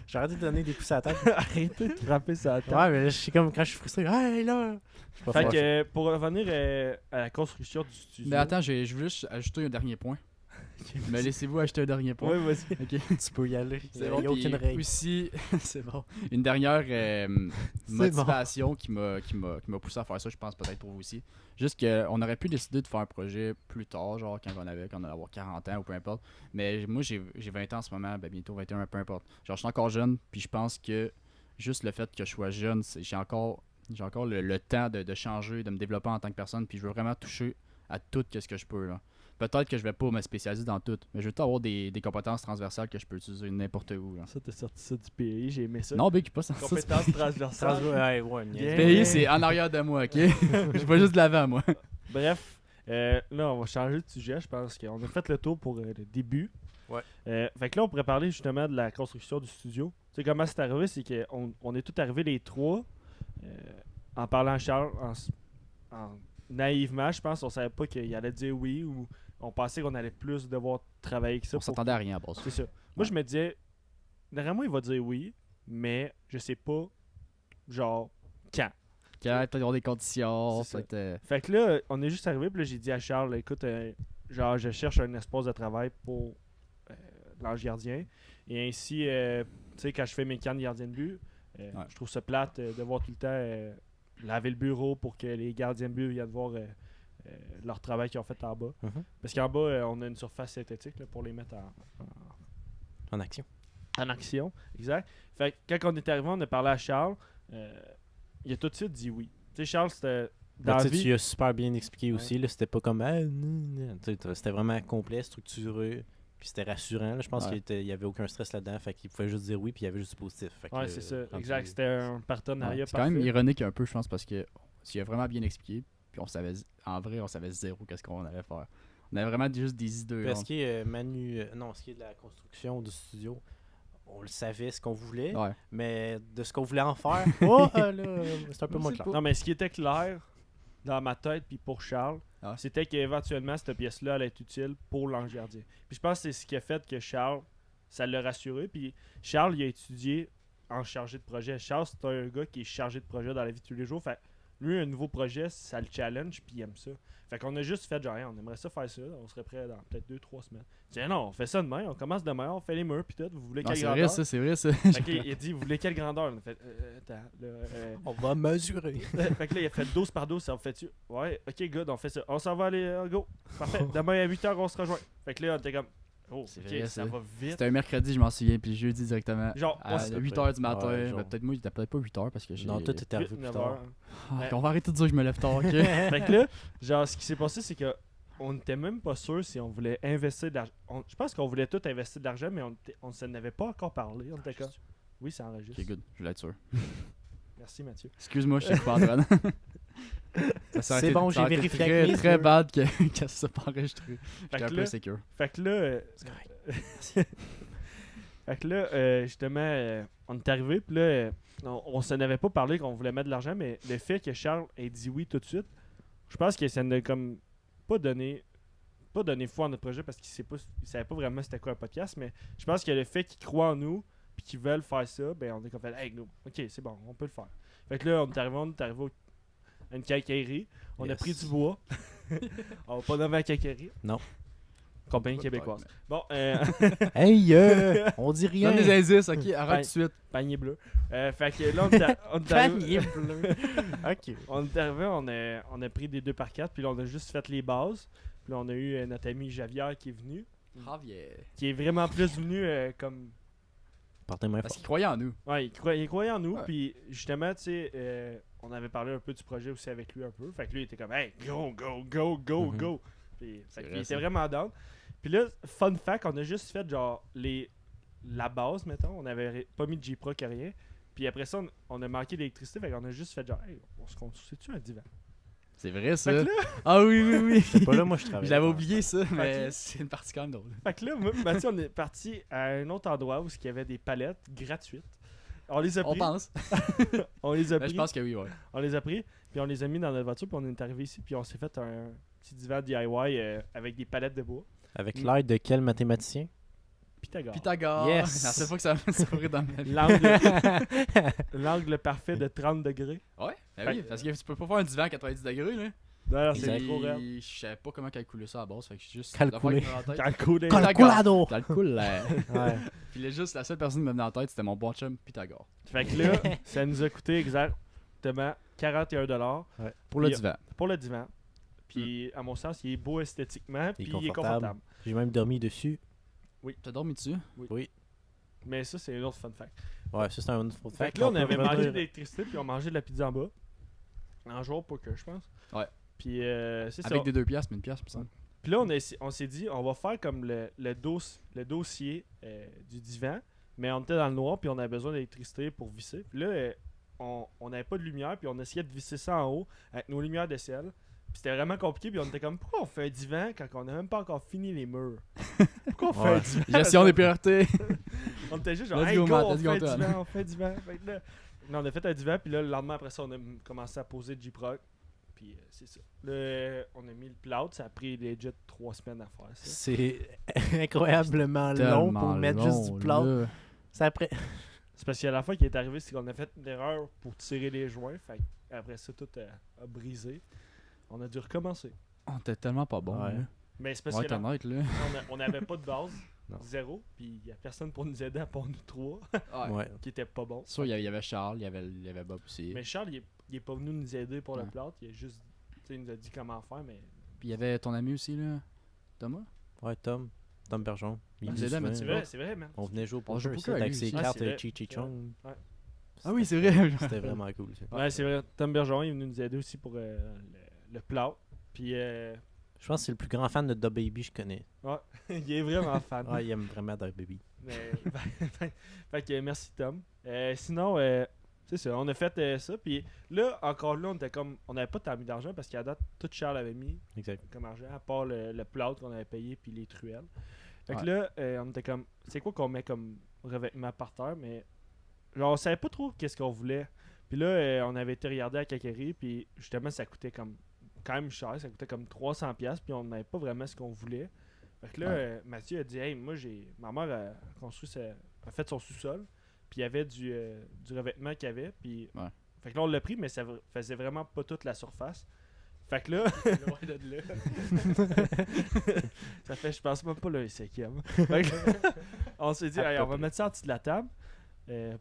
J'ai arrêté de donner des coups à la tête. Arrêtez de frapper ça tête. Ouais, mais je suis comme quand je suis frustré. Hey là! Je suis pas Fait fort. que pour revenir à la construction du studio. Mais attends, je veux juste ajouter un dernier point. Mais laissez-vous ajouter un dernier point. Ouais, vas-y. Ok. Tu peux y aller. Il C'est n'y bon, a aucune puis règle. aussi, c'est bon. Une dernière motivation qui m'a poussé à faire ça, je pense peut-être pour vous aussi. Juste qu'on aurait pu décider de faire un projet plus tard, genre quand on allait avoir 40 ans ou peu importe. Mais moi, j'ai 20 ans en ce moment, ben bientôt 21, peu importe. Genre, je suis encore jeune, puis je pense que juste le fait que je sois jeune, j'ai encore le temps de changer, de me développer en tant que personne, puis je veux vraiment toucher à tout ce que je peux, là. Peut-être que je vais pas me spécialiser dans tout, mais je veux avoir des compétences transversales que je peux utiliser n'importe où, là. Ça, t'as sorti ça du PI, j'ai aimé ça. Non, Big, pas ça. Compétences transversales. Ouais, Bien. Pays, c'est en arrière de moi, ok? Je vois juste de l'avant, moi. Bref, Là, on va changer de sujet. Je pense qu'on a fait le tour pour le début. Ouais. Fait que là, on pourrait parler justement de la construction du studio. Tu sais, comment c'est arrivé, c'est qu'on est tous arrivés les trois en parlant à Charles, naïvement, je pense. On savait pas qu'il allait dire oui ou on pensait qu'on allait plus devoir travailler que ça. On s'attendait à rien à base. C'est ça. Moi, je me disais, normalement, il va dire oui, mais je sais pas, genre, quand. Peut-être avoir des conditions. C'est ça. Peut-être. Fait que là, on est juste arrivé, puis là, j'ai dit à Charles, écoute, genre, je cherche un espace de travail pour l'ange gardien. Et ainsi, tu sais, quand je fais mes cannes de gardien de but, je trouve ça plate de voir tout le temps laver le bureau pour que les gardiens de but viennent voir leur travail qu'ils ont fait en bas. Mhm. Parce qu'en bas, on a une surface synthétique là, pour les mettre En action. en action. Exact. Fait que quand on est arrivé, on a parlé à Charles. Il a tout de suite dit oui. Tu sais, Charles, c'était dans la vie. Tu as super bien expliqué Ouais. aussi. Là, c'était pas comme. Ah, tu sais, c'était vraiment complet, structuré. Puis c'était rassurant. Là. Je pense Ouais. qu'il y avait aucun stress là-dedans. Fait qu'il pouvait juste dire oui, puis il y avait juste du positif. Fait que, Ouais, c'est ça. rendu- Exact. C'était un partenariat C'est quand même parfait. ironique un peu, je pense, parce que tu as vraiment bien expliqué. Puis en vrai, on savait zéro qu'est-ce qu'on allait faire. On avait vraiment juste des idées. Parce qui est ce qui est de la construction du studio, on le savait ce qu'on voulait, Ouais. mais de ce qu'on voulait en faire, là, c'est un peu Je moins sais clair. pas. Non, mais ce qui était clair dans ma tête puis pour Charles, Ah. c'était qu'éventuellement, cette pièce-là allait être utile pour l'ange gardien. Puis je pense que c'est ce qui a fait que Charles, ça l'a rassuré. Puis Charles, il a étudié en chargé de projet. Charles, c'est un gars qui est chargé de projet dans la vie de tous les jours. Fait lui, un nouveau projet, ça le challenge, puis il aime ça. Fait qu'on a juste fait genre, hey, on aimerait ça faire ça, on serait prêt dans peut-être 2-3 semaines. Je dis, non, on fait ça demain, on commence demain, on fait les murs, puis tout, vous voulez Non, quelle c'est grandeur? vrai, ça, c'est vrai, ça. Fait qu'il il a dit, vous voulez quelle grandeur? On a fait, attends, là, On va mesurer. fait que là, il a fait 12 par 12, ça vous fait-tu? Ouais, ok, good, on fait ça. On s'en va aller, go. Parfait, demain à 8h, on se rejoint. Fait que là, on était comme, oh, C'est ok, vrai, ça ça. va vite. C'était un mercredi, je m'en souviens, puis jeudi directement. Genre, À on s'est- 8h du matin. Ouais, genre. Ben, peut-être moi, il était peut-être pas 8h parce que j'ai. Non, tout était arrivé 8, plus 9 tard. heures. Ah, on va arrêter de dire que je me lève tard, ok? Fait que là, genre, ce qui s'est passé, c'est que on n'était même pas sûr si on voulait investir de l'argent. Je pense qu'on voulait tout investir de l'argent, mais on ne s'en avait pas encore parlé. On était comme, oui, ça enregistre. Ok, good, je voulais être sûr. Merci, Mathieu. Excuse-moi, je sais pas, Antoine. Ça aurait C'est été- bon, ça aurait j'ai été vérifié très, avec mes très yeux. bad que ça soit pas enregistré. Fait J'étais un que peu là, secure. fait que là, fait que là, justement, on est arrivé, puis là, on s'en avait pas parlé qu'on voulait mettre de l'argent, mais le fait que Charles ait dit oui tout de suite, je pense que ça n'a comme pas donné foi à notre projet parce qu'il savait pas vraiment c'était quoi un podcast, mais je pense que le fait qu'ils croient en nous puis qu'ils veulent faire ça, ben on est comme fait, hey, nous, ok, c'est bon, on peut le faire. Fait que là, on est arrivé à une quincaillerie, on a Yes. pris du bois. On va pas nommer la quincaillerie. Non. Compagnie québécoise. Bon, Hey, on dit rien. Donne des indices, ok? Arrête Ben, tout de suite. panier bleu. Fait que là, on est arrivé. Panier bleu. Ok. On est arrivé, on a pris des 2x4, puis là, on a juste fait les bases. Puis là, on a eu notre ami Javier qui est venu. Qui est vraiment plus venu comme. Partez moins Parce fort. qu'il croyait en nous. Ouais, il croyait en nous. Ouais. Puis justement, tu sais, on avait parlé un peu du projet aussi avec lui un peu. Fait que lui, il était comme, hey, go, go, go, go, Mhm. go. Puis, C'est fait vrai, qu'il ça. était vraiment down. Puis là, fun fact, on a juste fait genre la base, mettons. On avait pas mis de J-Proc, rien. Puis après ça, on a manqué d'électricité. Fait qu'on a juste fait genre, hey, on se construit-tu un divan? C'est vrai, ça. Fait que là, Ah oui, oui, oui. C'est pas là, moi, je travaille. Je l'avais oublié, ça, que- mais c'est une partie quand même drôle. Fait que là, moi, Mathieu, on est parti à un autre endroit où il y avait des palettes gratuites. On les a On pris. pense. On les a Ben, pris. je pense que oui, ouais. On les a pris. Puis on les a mis dans notre voiture. Puis on est arrivé ici. Puis on s'est fait un petit divan DIY avec des palettes de bois. Avec l'aide de quel mathématicien? Pythagore. Pythagore. Yes. La seule fois que ça m'a sauvé dans ma vie. L'angle parfait de 30 degrés. Ouais, ben Fait oui, que- parce que tu peux pas faire un divan à 90 degrés, là. D'ailleurs, c'est Exact. trop raide. Je savais pas comment calculer ça à la base, fait que j'ai juste. Calculer. l'affaire qui me venait en tête. Calculé. Calculado! Calcul, là. Ouais. Puis là, juste la seule personne qui me venait en tête, c'était mon bon chum Pythagore. Fait que là, ça nous a coûté exactement 41$ Pour le Puis, divan. pour le divan. Puis, à mon sens, il est beau esthétiquement. Puis, il est confortable. J'ai même dormi dessus. T'as dormi dessus? Oui. Mais ça, c'est un autre fun fact. Ouais, ça, c'est un autre fact. Fait que là, on avait mangé de revenir- l'électricité. Puis, on mangeait de la pizza en bas. En joueur poker, je pense. Ouais. Puis, c'est ça. Avec des 2 piastres, mais une pièce, ça. Puis là, on s'est dit, on va faire comme le dossier du divan, mais on était dans le noir, puis on avait besoin d'électricité pour visser. Puis là, on n'avait pas de lumière, puis on essayait de visser ça en haut avec nos lumières de sel. c'était vraiment compliqué, puis on était comme, pourquoi on fait un divan quand on n'a même pas encore fini les murs? Pourquoi on fait Ouais. un divan? Gestion des priorités. On était juste genre, Let's hey go, go, Matt, on let's go, fait un Antoine. divan, on fait un divan. Fait que là, on a fait un divan, puis là, le lendemain après ça, on a commencé à poser du J-Proc. Puis c'est ça. Là, on a mis le plout, ça a pris legit 3 semaines à faire ça. C'est incroyablement long Tellement pour mettre juste long, du plat. là. C'est après. C'est parce qu'à la fois qui est arrivé, c'est qu'on a fait une erreur pour tirer les joints. Fait après ça, tout a brisé. On a dû recommencer. On était tellement pas bon. Ouais. là. Mais c'est parce On va que être là, honnête, là. on n'avait pas de base, Non. zéro. Puis il n'y a personne pour nous aider à part nous trois, Ouais. qui était pas bon. Sûr, il y avait Charles, il y avait Bob aussi. Mais Charles, il est pas venu nous aider pour le Ouais. plot. Il a juste, tu sais, il nous a dit comment faire, mais Puis il y avait ton ami aussi, là. Thomas. Ouais, Tom Bergeron. Il Ah, venait vous aidez à souvent. mettre c'est vrai, man. On venait jouer au On joue poker au ici poker avec avec lui ses aussi. Ah, cartes c'est vrai. Chi Chi Chong. Ouais. Ah oui, c'est vrai. C'était vraiment cool. Ça. Ouais, c'est vrai. Tom Bergeron, il est venu nous aider aussi pour le plot. Puis, Je pense que c'est le plus grand fan de Da Baby que je connais. il est vraiment fan. Ouais, il aime vraiment Da Baby. Mais, fait que merci Tom. Sinon, c'est ça, on a fait ça. Puis là, encore là, on était comme. On n'avait pas tant mis d'argent parce qu'à date, tout Charles avait mis Exact. comme argent, à part le plot qu'on avait payé puis les truelles. Fait que Ouais. là, on était comme. C'est quoi qu'on met comme revêtement par terre, mais. Genre, on savait pas trop qu'est-ce qu'on voulait. Puis là, on avait été regarder à Caquerie, puis justement, ça coûtait comme. Quand même cher, ça coûtait comme 300$, puis on n'avait pas vraiment ce qu'on voulait. Fait que là, Ouais. Mathieu a dit, hey, moi, ma mère a construit a fait son sous-sol, puis il y avait du revêtement qu'il y avait, puis. Ouais. Fait que là, on l'a pris, mais ça faisait vraiment pas toute la surface. Fait que là, loin de là. Ça fait, je pense même pas le cinquième. Fait que on s'est dit, À hey, peu on va près. mettre ça en dessous de la table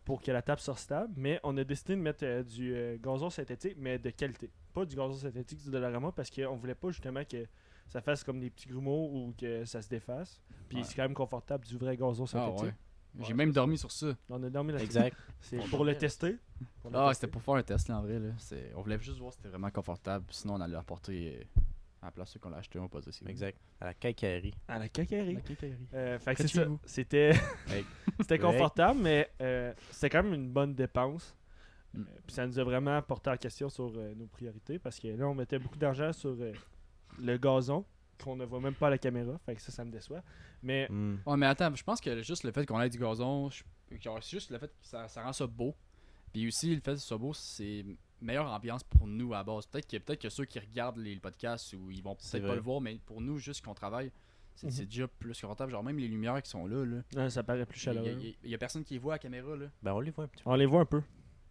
pour que la table soit stable, mais on a décidé de mettre du gazon synthétique, mais de qualité. Pas du gazon synthétique du Dollarama parce qu'on voulait pas justement que ça fasse comme des petits grumeaux ou que ça se défasse. Puis Ouais. c'est quand même confortable du vrai gazon Ah synthétique. ouais. J'ai Ouais, même c'est dormi sur ça. On a dormi là-dessus. Exact. C'est pour le tester. Pour le Ah, tester. c'était pour faire un test là, en vrai. Là. On voulait juste voir si c'était vraiment confortable. Sinon, on allait l'apporter à la place qu'on l'a acheté. On va pas dire c'est où. Exact. À la cacaillerie. À la caquerie. La quincaillerie. Fait que Près c'est de chez ça. vous. C'était Hey. c'était confortable, mais c'était quand même une bonne dépense. Mm. Puis ça nous a vraiment porté en question sur nos priorités parce que là, on mettait beaucoup d'argent sur le gazon qu'on ne voit même pas à la caméra. Fait que ça me déçoit. Mais Hmm. Ouais, mais attends, je pense que juste le fait qu'on ait du gazon, genre, c'est juste le fait que ça rend ça beau. Puis aussi, le fait que ce soit beau, c'est meilleure ambiance pour nous à la base. Peut-être que ceux qui regardent les podcasts ou ils vont C'est peut-être pas vrai. le voir, mais pour nous, juste qu'on travaille, c'est Mhm. c'est déjà plus confortable. Genre, même les lumières qui sont là. ça paraît plus chaleureux. Il y a personne qui les voit à la caméra, là. Ben, on les voit un petit peu. On les voit un peu.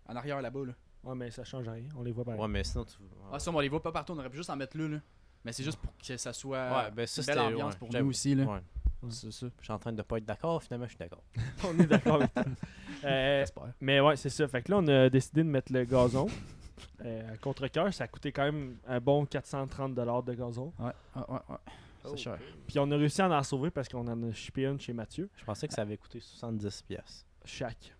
En arrière là-bas, là. Ouais, mais ça change rien. On les voit pareil. Ouais, mais sinon, tu. Ah, ça, on les voit pas partout. On aurait pu juste en mettre là. Mais c'est juste pour que ça soit Ouais, ben, ça, une belle c'était- ambiance ouais, pour j'avoue. nous aussi, là. Ouais. C'est ça. Je suis en train de pas être d'accord, finalement, je suis d'accord. On est d'accord avec toi. J'espère. Mais ouais, c'est ça. Fait que là, on a décidé de mettre le gazon. À contre-cœur, ça a coûté quand même un bon 430$ de gazon. Ouais. Oh. C'est cher. Puis on a réussi à en sauver parce qu'on en a shippé une chez Mathieu. Je pensais que ça avait coûté 70$. Chaque.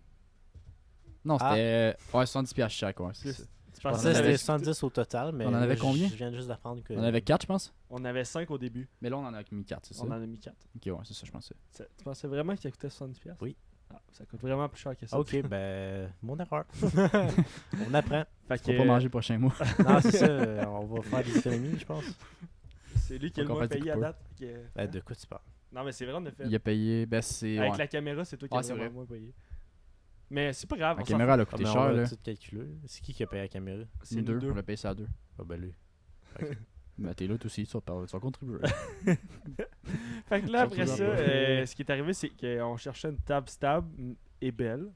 Non, Ah. c'était. Ouais, 70$ chaque, ouais. c'est Plus. ça. Je Je pensais pensais que que ça c'était avait- 70 au total, mais On en avait là, combien? Je viens juste d'apprendre que. On en avait 4, je pense. On avait 5 au début. Mais là, on en a mis 4, c'est ça? On en a mis 4. Ok, ouais, c'est ça, je pensais. Tu pensais vraiment que ça coûtait 70$? Oui. Ah, ça coûte vraiment plus cher que ça. Ok, ben, mon erreur. On apprend. Fait Faut que, pas manger le prochain mois. Non, c'est ça, on va faire des économies, je pense. c'est lui qui a le Faut qu'on moins fasse des payé à coupures. date. Fait que- Ben, de quoi tu parles? Non, mais c'est vrai, on a fait. Il a payé. Ben, c'est. Avec Ouais. la caméra, c'est toi qui Ah, as c'est vraiment vrai. moins payé. Mais c'est pas grave. La on s'en caméra, elle a Ah, coûté ben, cher, on là. va tout calculer. C'est qui a payé la caméra? fout. C'est Nous nous deux, deux. on l'a payé ça à deux. Ah, ben, lui. Mais t'es là, toi aussi, tu vas contribuer. Fait que là, après Surtout ça, là-bas. ce qui est arrivé, c'est qu'on cherchait une table stable et belle,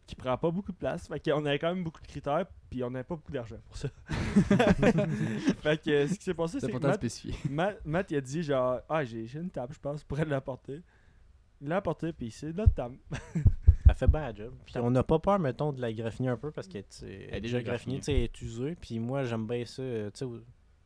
qui prend pas beaucoup de place. Fait qu'on avait quand même beaucoup de critères, puis on n'avait pas beaucoup d'argent pour ça. Fait que ce qui s'est passé, C'est c'est pas que tant Matt, spécifié. Matt, il a dit genre, ah, j'ai une table, je pense, pour l'apporter. Il l'a apporté, puis c'est notre table. Elle fait bien la job. Puis on n'a pas peur, mettons, de la graffiner un peu parce qu'elle est déjà graffinée, graffinée. tu sais, elle est usée. Puis moi, j'aime bien ça, tu sais,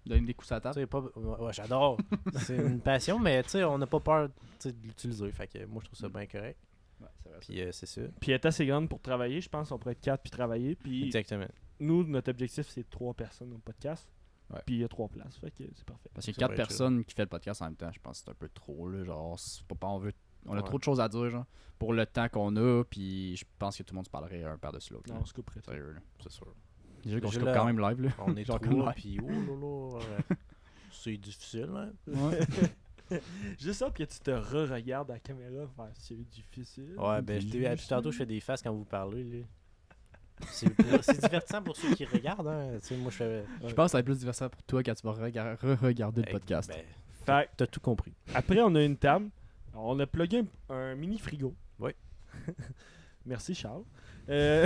Donner des coups à la tu table. sais, pas... ouais, j'adore. C'est une passion, mais tu sais, on n'a pas peur tu sais, de l'utiliser. Fait que moi, je trouve ça bien correct. Ouais, c'est vrai. Puis c'est ça. Puis elle est assez grande pour travailler, je pense, on pourrait être 4 puis travailler. Puis Exactement. nous, notre objectif, c'est 3 personnes au podcast. Ouais. Puis il y a 3 places, fait que c'est parfait. Parce que Ça 4 va être personnes qui font le podcast en même temps, je pense que c'est un peu trop, là. Genre, on a Ouais. trop de choses à dire, genre, pour le temps qu'on a, puis je pense que tout le monde se parlerait un par-dessus l'autre. Non, là. on se couperait. Sérieux, là. C'est sûr. Déjà qu'on se Déjà coupe là, quand même live, là. On est Genre trois, comme live. puis oh là là, c'est difficile, hein? Ouais. Juste ça, puis tu te re-regardes à la caméra, faire c'est difficile. Ouais, ben, depuis tantôt, je fais des faces quand vous parlez, là. C'est divertissant pour ceux qui regardent, hein. Tu sais, moi, je fais... Je pense que ça va être plus divertissant pour toi quand tu vas re-regarder le podcast. Ben, Fait que t'as tout compris. après, on a une table. On a plugué un mini frigo. Oui. Merci, Charles. Mais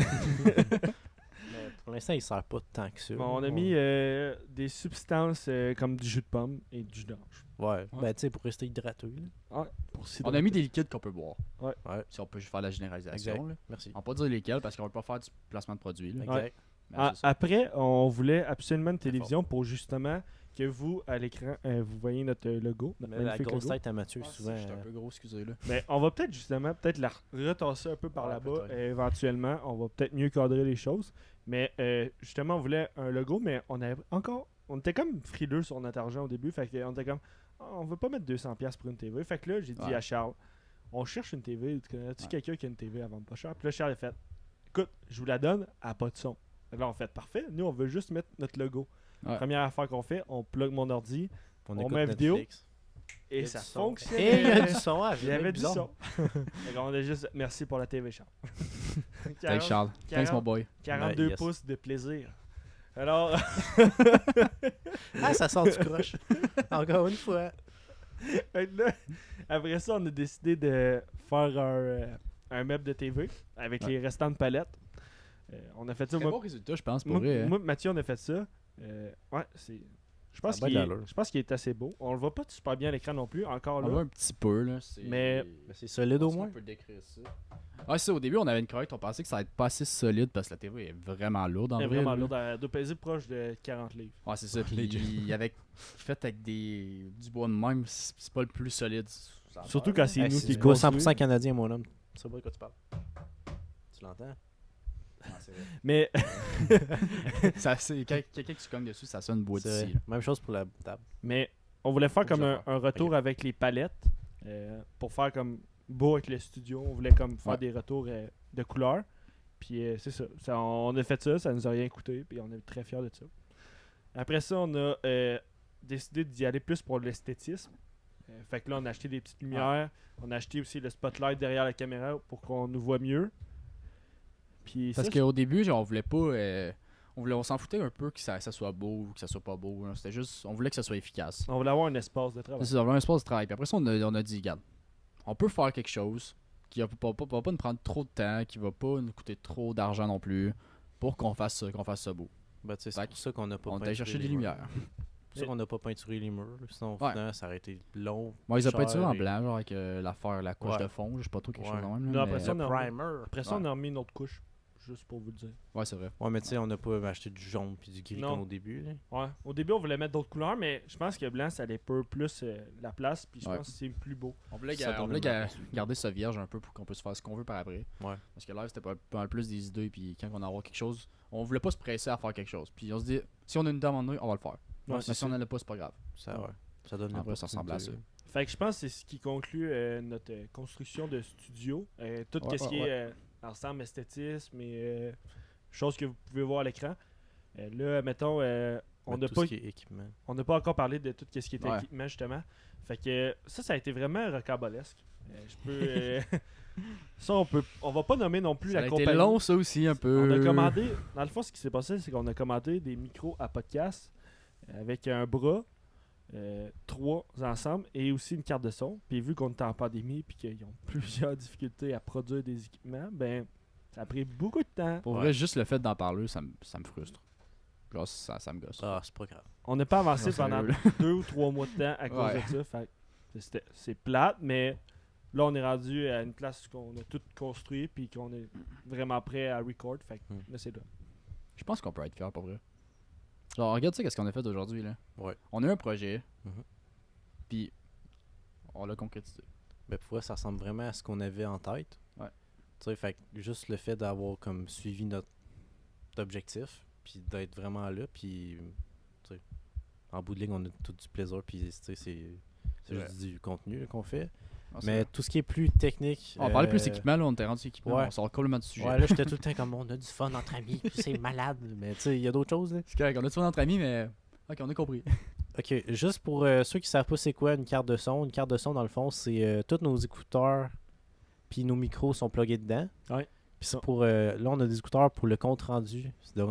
pour l'instant, il sert pas tant que ça. On a mis des substances comme du jus de pomme et du jus d'orange. Ouais, ben, tu sais, pour rester hydraté, là. Ouais, pour On a mis des liquides qu'on peut boire. Ouais, Si on peut juste faire la généralisation. exact. Là. Merci. On va pas dire lesquels parce qu'on va pas faire du placement de produits. Là. Exact. Ouais. Mais c'est ça. Après, on voulait absolument une télévision pour justement que vous, à l'écran, vous voyez notre logo, notre Mais la magnifique grosse logo. tête à Mathieu, Ah, souvent... je suis un peu gros, excusez là. Mais on va peut-être justement la retasser un peu par Ouais, là-bas. peut-être. Éventuellement, on va peut-être mieux cadrer les choses. Mais justement, on voulait un logo, mais on était comme frileux sur notre argent au début. Fait qu'on était comme, on veut pas mettre 200$ pour une TV. Fait que là, j'ai dit Ouais. à Charles, on cherche une TV. Tu connais-tu Ouais. quelqu'un qui a une TV à vendre pas cher? Puis là, Charles a fait, écoute, je vous la donne, elle a pas de son. Fait que là, on fait parfait. Nous, on veut juste mettre notre logo. Ouais. Première affaire qu'on fait, on plug mon ordi On on écoute met la vidéo. Netflix. Il y et a ça du son. fonctionne. Et il y a du son, ah, Il y avait du bizarre. son. Fait qu'on a juste merci pour la TV, Charles. Thanks Charles. Thanks mon boy. 42 Ben, yes. pouces de plaisir. Alors, Ah, ça sort du croche. Encore une fois. fait que là, après ça, on a décidé de faire un meuble de TV avec Ouais. les restants de palettes. On a fait ça. Très bon résultat, je pense, pour moi, vrai. hein. moi, Mathieu, on a fait ça. Ouais, c'est. Je pense Ça a qu'il bien est, de l'allure. je pense qu'il est assez beau. On le voit pas super bien à l'écran non plus, encore On là. voit un petit peu, là. Mais- Mais c'est solide au moins. On peut décrire ça. Ouais, c'est ça, au début, on avait une correcte. On pensait que ça allait être pas assez solide parce que la TV est vraiment lourde en Elle est vrai. vraiment là. lourde. Elle doit peser proche de 40 livres. Ouais, c'est ça. Puis Legit. fait avec du bois de même, c'est pas le plus solide. Ça a Surtout l'air, quand c'est Hey, nous c'est qui du bois construisons. 100% canadien, mon homme. Tu sais pas de quoi tu parles. Tu l'entends? là. Ouais, c'est vrai. Mais Ça, c'est, quand quelqu'un qui se cogne dessus, ça sonne bois C'est d'ici. vrai. là. Même chose pour la table. Mais on voulait faire Faut comme que je un, le fasse. un retour Ok. avec les palettes pour faire comme beau avec le studio. On voulait comme faire Ouais. des retours de couleurs. Puis c'est ça. On a fait ça nous a rien coûté. Puis on est très fiers de ça. Après ça, on a décidé d'y aller plus pour l'esthétisme. Fait que là, on a acheté des petites lumières. On a acheté aussi le spotlight derrière la caméra pour qu'on nous voit mieux. Puis Parce ça, qu'au début, genre, on voulait pas. On s'en foutait un peu que ça soit beau ou que ça soit pas beau. Là. C'était juste. On voulait que ça soit efficace. on voulait avoir un espace de travail. C'est ça, on avait un espace de travail. Puis après ça, on a dit, regarde, on peut faire quelque chose qui va pas nous prendre trop de temps, qui va pas nous coûter trop d'argent non plus, pour qu'on fasse ça beau. Ben, tu sais, Fait c'est pour ça qu'on n'a pas On peinturé allait chercher des les murs. lumières. C'est pour ça qu'on n'a pas peinturé les murs. Sinon, Ouais. finalement, ça aurait été long. Moi, ils ont cher peinturé en et- blanc, genre avec la couche Ouais. de fond, je sais pas trop quelque Ouais. chose de même. Non, là, après mais- ça, Le on a- primer. Après ça, Ouais. on a remis une autre couche. Juste pour vous le dire. Ouais, c'est vrai. Ouais, mais tu sais, on n'a pas acheté du jaune puis du gris Non. comme au début. Là. Ouais. Au début, on voulait mettre d'autres couleurs, mais je pense que blanc, ça allait peu plus la place. Puis je Ouais. pense que c'est plus beau. On voulait, Ça donne garder ça vierge un peu pour qu'on puisse faire ce qu'on veut par après. Ouais. Parce que là, c'était pas mal plus des idées. Puis quand on a quelque chose, on voulait pas se presser à faire quelque chose. Puis on se dit, si on a une dame en œil, on va le faire. Ouais, Mais c'est si on ça. n'en a pas, c'est pas grave. Ça, ouais. Ça donne Après, ça ressemble à l'opportunité. Fait que je pense que c'est ce qui conclut notre construction de studio. Tout Ouais, ce qui est ensemble, esthétisme et choses que vous pouvez voir à l'écran. Là, mettons, on Mais n'a tout pas, ce qui est équipement. on n'a pas encore parlé de tout ce qui était Ouais. équipement, justement. Fait que ça a été vraiment rocambolesque. Je peux... ça, on va pas nommer non plus Ça la a compagnie. été long, ça aussi, un peu. On a commandé, dans le fond, ce qui s'est passé, c'est qu'on a commandé des micros à podcast avec un bras, 3 ensemble, et aussi une carte de son. Puis vu qu'on était en pandémie et qu'ils ont plusieurs difficultés à produire des équipements, ben ça a pris beaucoup de temps. Pour Ouais. vrai, juste le fait d'en parler, ça me frustre. Genre, ça me gosse. Ah, c'est pas grave. On n'a pas avancé Non, pendant sérieux, 2 ou 3 mois de temps à cause Ouais. de ça. Fait que c'est plate, mais là, on est rendu à une place qu'on a tout construit puis qu'on est vraiment prêt à record. Fait que là, c'est là. Je pense qu'on peut être fier, pour vrai. Genre, regarde ça, qu'est-ce qu'on a fait aujourd'hui, là. Ouais. On a eu un projet, Mhm. puis on l'a concrétisé. Mais pour moi, ça ressemble vraiment à ce qu'on avait en tête. Ouais. Tu sais, fait que juste le fait d'avoir comme suivi notre objectif, puis d'être vraiment là, puis tu sais, en bout de ligne, on a tout du plaisir, puis tu sais, c'est Ouais. juste du contenu là, qu'on fait. Ah, c'est Mais vrai. tout ce qui est plus technique. On parlait plus équipement, là, on était rendu équipement, ouais. on sort complètement du sujet. Ouais, là, j'étais tout le temps comme on a du fun entre amis, puis c'est malade. Mais tu sais, il y a d'autres choses, là. C'est correct, on a tout entre amis, mais. Ok, on a compris. Ok, juste pour ceux qui savent pas c'est quoi une carte de son. Une carte de son, dans le fond, c'est tous nos écouteurs puis nos micros sont pluggés dedans. Ouais. Puis c'est pour... là, on a des écouteurs pour le compte rendu. C'est dont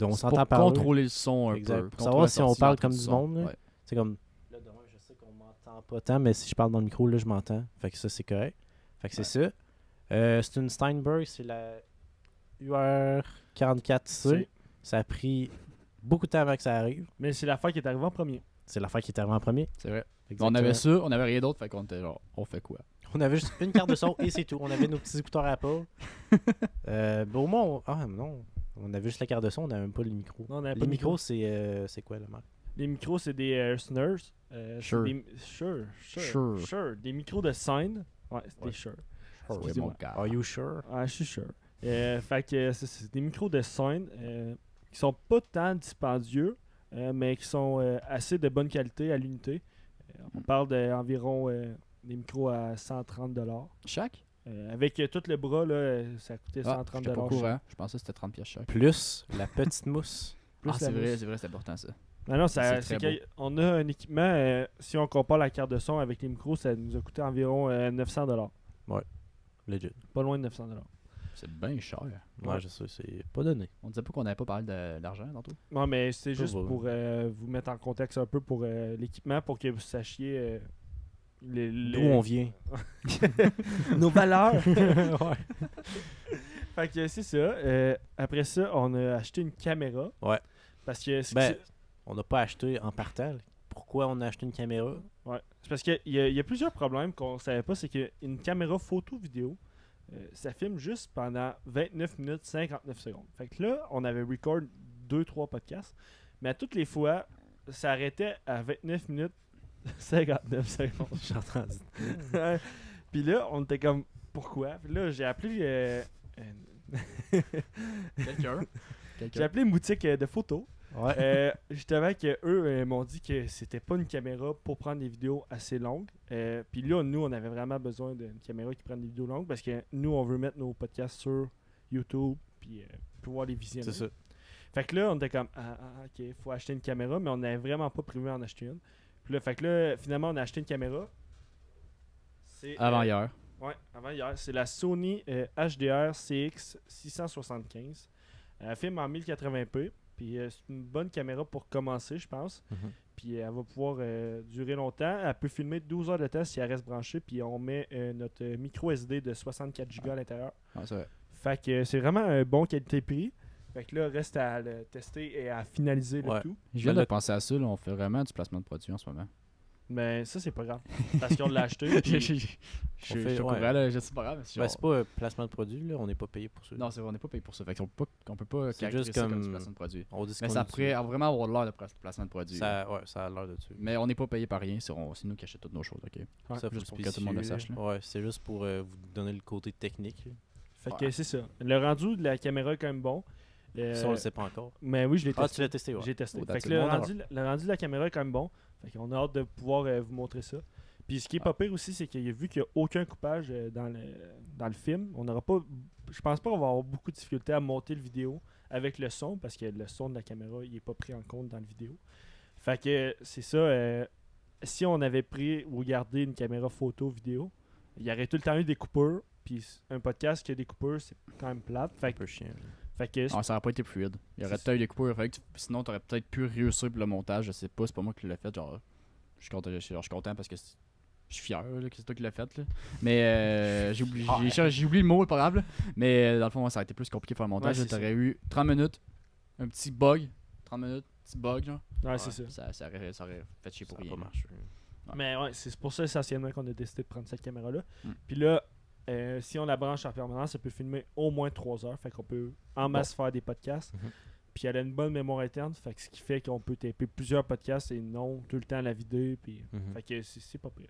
on C'est s'entend pour parler. contrôler le son un Exact. peu. Pour contrôler savoir la si on sortie, parle l'entrée comme du du son. monde, là. Ouais. C'est comme... Là, demain, je sais qu'on m'entend pas tant, mais si je parle dans le micro, là, je m'entends. Fait que ça, c'est correct. Fait que c'est ça. C'est une Steinberg, c'est la UR44C. C'est- Ça a pris beaucoup de temps avant que ça arrive. Mais c'est l'affaire qui est arrivée en premier. C'est l'affaire qui est arrivée en premier. C'est vrai. Exactement. On avait ça, on avait rien d'autre, fait qu'on était genre, on fait quoi? On avait juste une carte de son et c'est tout. On avait nos petits écouteurs Apple. Au moins, ah non. On avait juste la carte de son, on n'avait même pas le micro. Non, on n'avait pas Les de micro. micros, c'est quoi la marque? Les micros, c'est des Snurs. Shure. Sure. Des micros de Sine. Ouais, c'est Ouais. des Shure. Ouais, Excusez-moi. mon gars. Are you sure? Ah, je suis sûr. Fait que c'est des micros de Sine qui sont pas tant dispendieux, mais qui sont assez de bonne qualité à l'unité. On parle d'environ des micros à 130$. Chaque? Avec tout le bras, là, ça coûtait Ah, 130$. j'étais pas au courant. Je pensais que c'était 30 pièces chaque. Plus la petite mousse. Plus Ah, la mousse. c'est vrai, c'est important ça. Non, non, C'est c'est très qu'on a un équipement, si on compare la carte de son avec les micros, ça nous a coûté environ 900$. Legit. Pas loin de 900$. C'est bien cher. Ouais, Ouais. je sais, c'est pas donné. On disait pas qu'on n'avait pas parlé d'argent tantôt? Non, mais c'est Pas juste vrai. pour vous mettre en contexte un peu pour l'équipement, pour que vous sachiez D'où on vient. nos valeurs. Ouais. Fait que c'est ça. Après ça, on a acheté une caméra. Ouais. Parce que Ben, on n'a pas acheté en partant. Pourquoi on a acheté une caméra? ouais. C'est parce qu'il y a plusieurs problèmes qu'on savait pas. C'est qu'une caméra photo-vidéo, ça filme juste pendant 29 minutes 59 secondes. Fait que là, on avait record 2-3 podcasts. Mais à toutes les fois, ça arrêtait à 29 minutes 59 secondes. J'ai entendu. Puis là, on était comme, pourquoi? Puis là, j'ai appelé... Quelqu'un? j'ai appelé une boutique de photos. Ouais. Justement que eux m'ont dit que c'était pas une caméra pour prendre des vidéos assez longues. Puis là, nous, on avait vraiment besoin d'une caméra qui prenne des vidéos longues parce que nous, on veut mettre nos podcasts sur YouTube puis pouvoir les visionner. C'est ça. Fait que là, on était comme, ok, faut acheter une caméra, mais on n'avait vraiment pas prévu en acheter une. Puis là, fait que là, finalement, on a acheté une caméra. C'est, Avant hier. Ouais, avant hier. C'est la Sony HDR CX 675. Elle filme en 1080p. Puis c'est une bonne caméra pour commencer, je pense. Mhm. Puis elle va pouvoir durer longtemps. Elle peut filmer 12 heures de temps si elle reste branchée. Puis on met notre micro SD de 64 Go à l'intérieur. Ouais, c'est vrai. Fait que c'est vraiment un bon qualité-prix. Fait que là, reste à le tester et à finaliser le Ouais. tout. Je viens Ben, de penser à ça, là, on fait vraiment du placement de produit en ce moment. Mais ça, c'est pas grave. Parce qu'on l'a acheté. Je puis- suis fait- au ouais. courant, là, je sais pas grave. Ben, c'est pas un placement de produit, là. On n'est pas payé pour ça. Non, c'est vrai, on n'est pas payé pour ça. Fait qu'on peut pas C'est caractériser juste ça comme comme- du placement de produit. On dit ce Mais qu'on ça utilise. pourrait vraiment avoir l'air de placement de produit. Ça, ouais, ça a l'air de dessus. Mais on n'est pas payé par rien, c'est nous qui achetons toutes nos choses, ok? Ouais. Ça, faut juste le pour que tout le monde le spécifier, sache, là. Ouais, c'est juste pour vous donner le côté technique. là. Fait que Ouais. c'est ça. Le rendu de la caméra est quand même bon. Ça, on le sait pas encore. Mais oui, je l'ai Ah, testé. tu l'as testé, ouais. J'ai testé. Oh, Fait that's que it. le Bon, rendu de la caméra est quand même bon. Fait qu'on a hâte de pouvoir vous montrer ça. Puis ce qui est pas pire aussi, c'est qu'il a vu qu'il n'y a aucun coupage dans le film. On n'aura pas. Je pense pas qu'on va avoir beaucoup de difficultés à monter le vidéo avec le son parce que le son de la caméra il est pas pris en compte dans le vidéo. Fait que c'est ça. Si on avait pris ou gardé une caméra photo vidéo, il y aurait tout le temps eu des coupures. Puis un podcast qui a des coupures, c'est quand même plate. Un Fait que, peu chiant. là. fait que Ah, ça aurait pas été fluide. Il y aurait C'est peut-être eu des coupures. Sinon, t'aurais peut-être pu réussir pour le montage. Je sais pas, c'est pas moi qui l'ai fait. Genre, je suis content parce que je suis fier là, que c'est toi qui l'as fait. Là. Mais j'ai oublié le mot, pas grave. Là. Mais dans le fond, ça aurait été plus compliqué de faire le montage. Ouais, là. c'est T'aurais eu 30 minutes, un petit bug. 30 minutes, petit bug. Genre. ouais, c'est ça. Ça aurait fait chier pour Ça a rien. pas marché. Mais ouais, c'est pour ça essentiellement qu'on a décidé de prendre cette caméra-là. Mm. Puis là, si on la branche en permanence, ça peut filmer au moins 3 heures. Fait qu'on peut en masse faire des podcasts. Mhm. Puis elle a une bonne mémoire interne. Fait que ce qui fait qu'on peut taper plusieurs podcasts et non tout le temps la vider. Puis, Mhm. fait que c'est pas pire.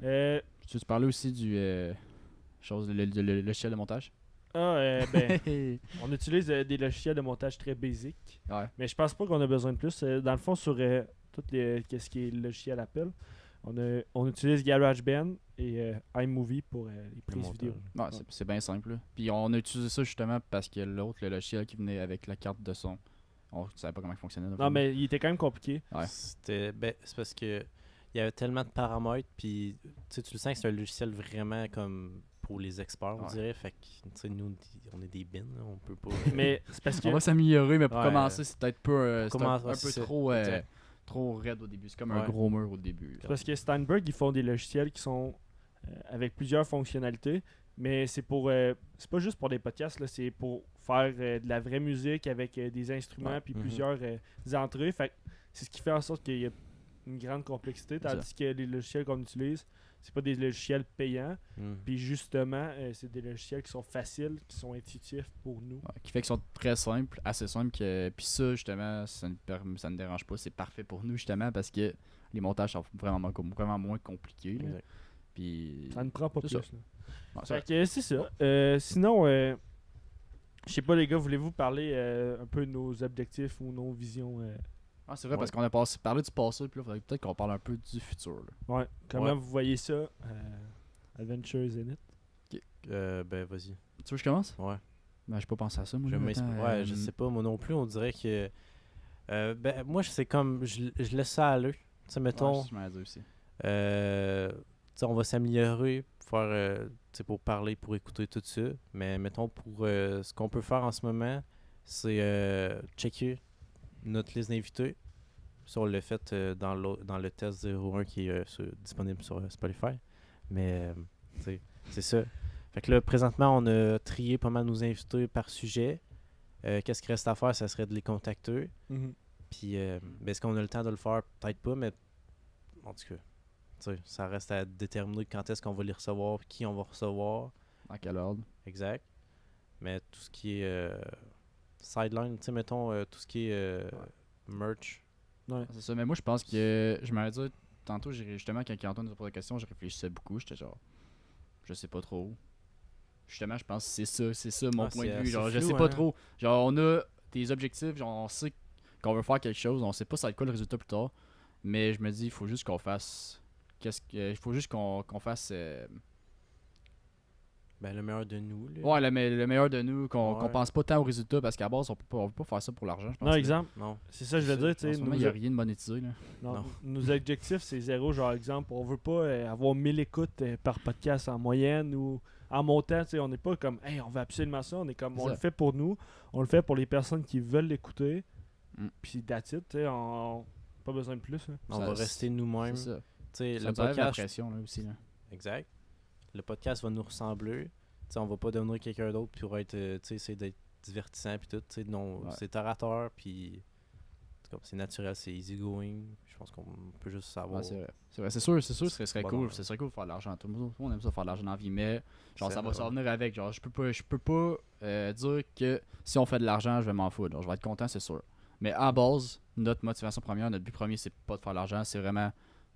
Ouais. Tu veux parler aussi du le logiciel de montage? Ben, on utilise des logiciels de montage très basic. Ouais. Mais je pense pas qu'on a besoin de plus. Dans le fond, sur tout qu'est-ce qui est le logiciel Apple, on utilise GarageBand, et iMovie pour les prises vidéo. Ouais, c'est bien simple. Là. Puis on a utilisé ça justement parce que l'autre, le logiciel qui venait avec la carte de son, on savait pas comment il fonctionnait. Non, mais il était quand même compliqué. Ouais. C'est parce que il y avait tellement de paramètres, puis tu le sens que c'est un logiciel vraiment comme pour les experts, on Ouais. dirait. Fait que tu sais, nous, on est des bins, là, on peut pas. Mais c'est parce que On va s'améliorer, mais pour Ouais. commencer, c'est peut-être pas c'est Commence- un ouais, peu c'est ça. trop, Exact. trop raide au début. C'est comme un Ouais. gros mur au début. C'est parce que Steinberg, ils font des logiciels qui sont avec plusieurs fonctionnalités, mais c'est pour c'est pas juste pour des podcasts, là, c'est pour faire de la vraie musique avec des instruments Ouais. puis Mhm. plusieurs entrées. Fait que c'est ce qui fait en sorte qu'il y a une grande complexité, tandis que les logiciels qu'on utilise, c'est pas des logiciels payants, Mm. puis justement, c'est des logiciels qui sont faciles, qui sont intuitifs pour nous. Ouais, qui fait qu'ils sont très simples, assez simples. Puis ça, justement, ça ne dérange pas. C'est parfait pour nous, justement, parce que les montages sont vraiment moins compliqués. Là. Exact. Puis. Ça ne prend pas C'est plus. ça. Là. Ouais, ça- Fait que c'est ça. Sinon, je sais pas les gars, voulez-vous parler un peu de nos objectifs ou nos visions Ah, c'est vrai, Ouais. parce qu'on a parlé du passé, puis là, il faudrait peut-être qu'on parle un peu du futur. Là. Ouais, comment Ouais. vous voyez ça Adventure Zenith. Ben, vas-y. Tu veux que je commence? Ouais. Ben, j'ai pas pensé à ça, moi. Je là, m'inspire. attends, Ouais, je sais pas, moi non plus, on dirait que. Ben, moi, c'est comme. Je laisse ça aller. Tu sais, mettons. Ouais, je m'en ai dit aussi. Tu sais, on va s'améliorer pour faire, tu sais, pour parler, pour écouter tout ça. Mais mettons, pour ce qu'on peut faire en ce moment, c'est checker notre liste d'invités. Ça, on l'a fait dans le test 01 qui est disponible sur Spotify. Mais, tu sais, c'est ça. Fait que là, présentement, on a trié pas mal nos invités par sujet. Qu'est-ce qu'il reste à faire? Ça serait de les contacter. Puis, ben, est-ce qu'on a le temps de le faire? Peut-être pas, mais en tout cas, tu sais, ça reste à déterminer quand est-ce qu'on va les recevoir, qui on va recevoir. Dans quel ordre? Exact. Mais tout ce qui est sideline, tu sais, mettons, tout ce qui est merch. Ouais. C'est ça, mais moi, je pense que. Je m'avais dit, tantôt, justement, quand Antoine nous a posé la question, je réfléchissais beaucoup. J'étais genre. Je sais pas trop. Justement, je pense que c'est ça mon Ah, point de c'est vue. assez Genre, je flou, sais pas hein. trop. Genre, on a des objectifs, genre, on sait qu'on veut faire quelque chose, on sait pas ça va être quoi le résultat plus tard. Mais je me dis, il faut juste qu'on fasse. Il faut juste qu'on fasse. Ben, le meilleur de nous. Là. Ouais, le meilleur de nous, qu'on Ouais. pense pas tant au résultat, parce qu'à la base, on veut pas faire ça pour l'argent, je pense. Non, là. exemple, Non. c'est ça que je veux dire. Tu En sais, ce moment, il n'y a rien de monétisé. Là. Non. nos objectifs, c'est zéro. Genre, exemple, on veut pas avoir 1000 écoutes par podcast en moyenne ou en montant. Tu sais, on n'est pas comme, hey, on veut absolument ça. On est comme, C'est on ça. le fait pour nous. On le fait pour les personnes qui veulent l'écouter. Mm. Puis that's it, tu sais, pas besoin de plus. Hein. On Ça, va rester nous-mêmes. C'est ça. Tu sais, Ça le nous enlève la podcast. pression, là, aussi. Là. Exact. Le podcast va nous ressembler. Tu sais, on va pas devenir quelqu'un d'autre pour être, tu sais, essayer d'être divertissant puis tout. Tu sais, non, Ouais. c'est orateur puis c'est naturel, c'est easy going. Je pense qu'on peut juste savoir. Ouais, c'est vrai. C'est vrai. C'est sûr, ce serait Bon cool. honneur. Ce serait cool de faire de l'argent. Tout le monde on aime ça faire de l'argent dans la vie, mais genre C'est ça va vrai. s'en venir avec. Genre, je peux pas dire que si on fait de l'argent, je vais m'en foutre. Genre, je vais être content, c'est sûr. Mais à base, notre motivation première, notre but premier, c'est pas de faire de l'argent, c'est vraiment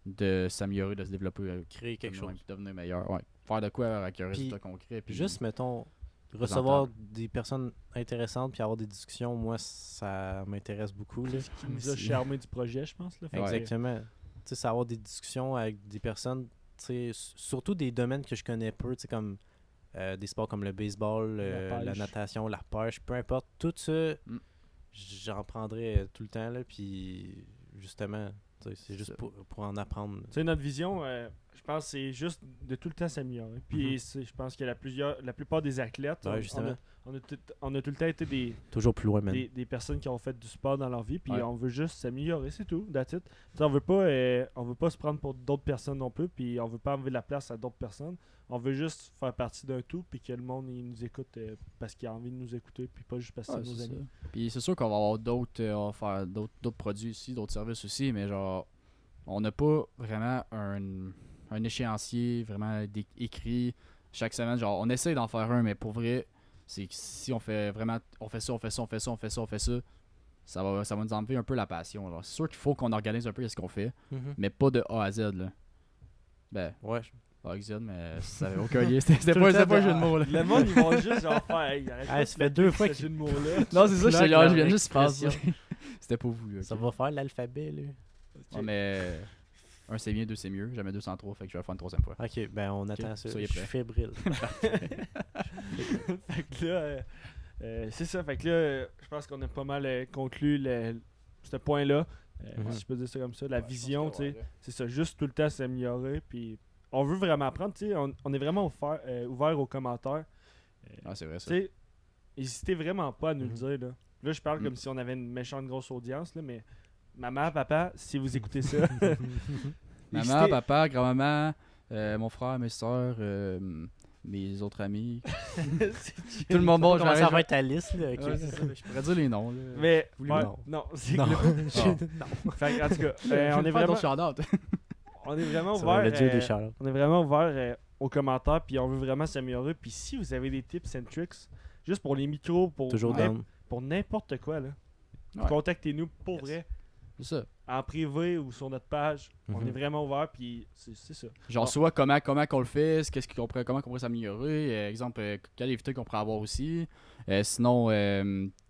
de s'améliorer, de se développer, Créer quelque chose. puis devenir meilleur. Ouais. Faire de quoi avec un Puis, résultat concret. Puis Juste, mettons, recevoir des personnes intéressantes puis avoir des discussions, moi, ça m'intéresse beaucoup. Là. Qui nous a Aussi. charmé du projet, je pense. Là. Fait que Exactement. Tu sais, c'est avoir des discussions avec des personnes, tu sais, surtout des domaines que je connais peu, tu sais, comme des sports comme le baseball, La la pêche. natation, la pêche, peu importe. Tout ça, Mm. j'en prendrais tout le temps, là, puis justement, tu sais, c'est juste ça. pour en apprendre. Tu sais, notre vision, je pense que c'est juste de tout le temps s'améliorer. Puis Mhm. je pense que la plupart des athlètes, Ouais, justement. on a tout le temps été Toujours plus loin, man. des personnes qui ont fait du sport dans leur vie, puis Ouais. on veut juste s'améliorer, c'est tout, that's it. Tu sais, on veut pas se prendre pour d'autres personnes non plus, puis on veut pas enlever la place à d'autres personnes. On veut juste faire partie d'un tout, puis que le monde il nous écoute parce qu'il a envie de nous écouter, puis pas juste parce que Ouais, c'est nos c'est amis. ça. Puis c'est sûr qu'on va avoir d'autres, on va faire d'autres produits ici, d'autres services aussi, mais genre, on n'a pas vraiment un échéancier vraiment écrit chaque semaine. Genre, on essaie d'en faire un, mais pour vrai, c'est que si on fait vraiment, on fait ça, ça va nous enlever un peu la passion. Alors, c'est sûr qu'il faut qu'on organise un peu ce qu'on fait, Mhm. mais pas de A à Z, là. Ben, Ouais, A à Z, mais ça n'avait aucun lien. C'était Tout le pas temps, un jeu de mots, là. Le monde, ils vont juste genre faire. Hey, arrête Hey, pas ça de fait mettre 2 fois ce qu'il- jeu de mots-là. Non, c'est ça, Claque je leur viens juste de passer. expression. C'était pas voulu, ok. ça va faire l'alphabet, là. Ouais, mais un c'est bien, deux c'est mieux. Jamais 203, fait que je vais le faire une troisième fois. Ok, ben on attend ça. soyez Je suis prêts. fébrile. Fait que là, c'est ça. Fait que là, je pense qu'on a pas mal conclu ce point-là. Si je peux dire ça comme ça. La vision, tu sais, c'est ça. Juste tout le temps s'améliorer. Puis on veut vraiment apprendre. Tu sais, on est vraiment ouvert aux commentaires. Ah, c'est vrai Tu ça. sais, n'hésitez vraiment pas à nous le Mhm. dire. Là, je parle Mhm. comme si on avait une méchante grosse audience, là, mais maman, papa, si vous écoutez ça, Maman, n'hésitez- papa, grand-maman, mon frère, mes soeurs, mes autres amis. Tout le monde, bon, Comment ça va j'arrête. être ta liste, là? Ok. Ouais, c'est ça, je pourrais dire les noms. Là. Mais Voulez-vous? ouais, Non. non, c'est Non. que là- Non. Fait que, en tout cas, Je vais on est faire vraiment, d'autres shout-outs. on est vraiment Ça va, ouvert. le dieu des shout On est vraiment ouvert aux commentaires, puis on veut vraiment s'améliorer. Puis si vous avez des tips and tricks, juste pour les micros, Toujours down. pour n'importe quoi, là, Ouais. contactez-nous pour Yes. vrai, C'est ça. en privé ou sur notre page. On Mhm. est vraiment ouvert, puis c'est ça. Genre, Bon. soit comment qu'on le fait, comment qu'on pourrait s'améliorer. Exemple, quel invité qu'on pourrait avoir aussi. Sinon,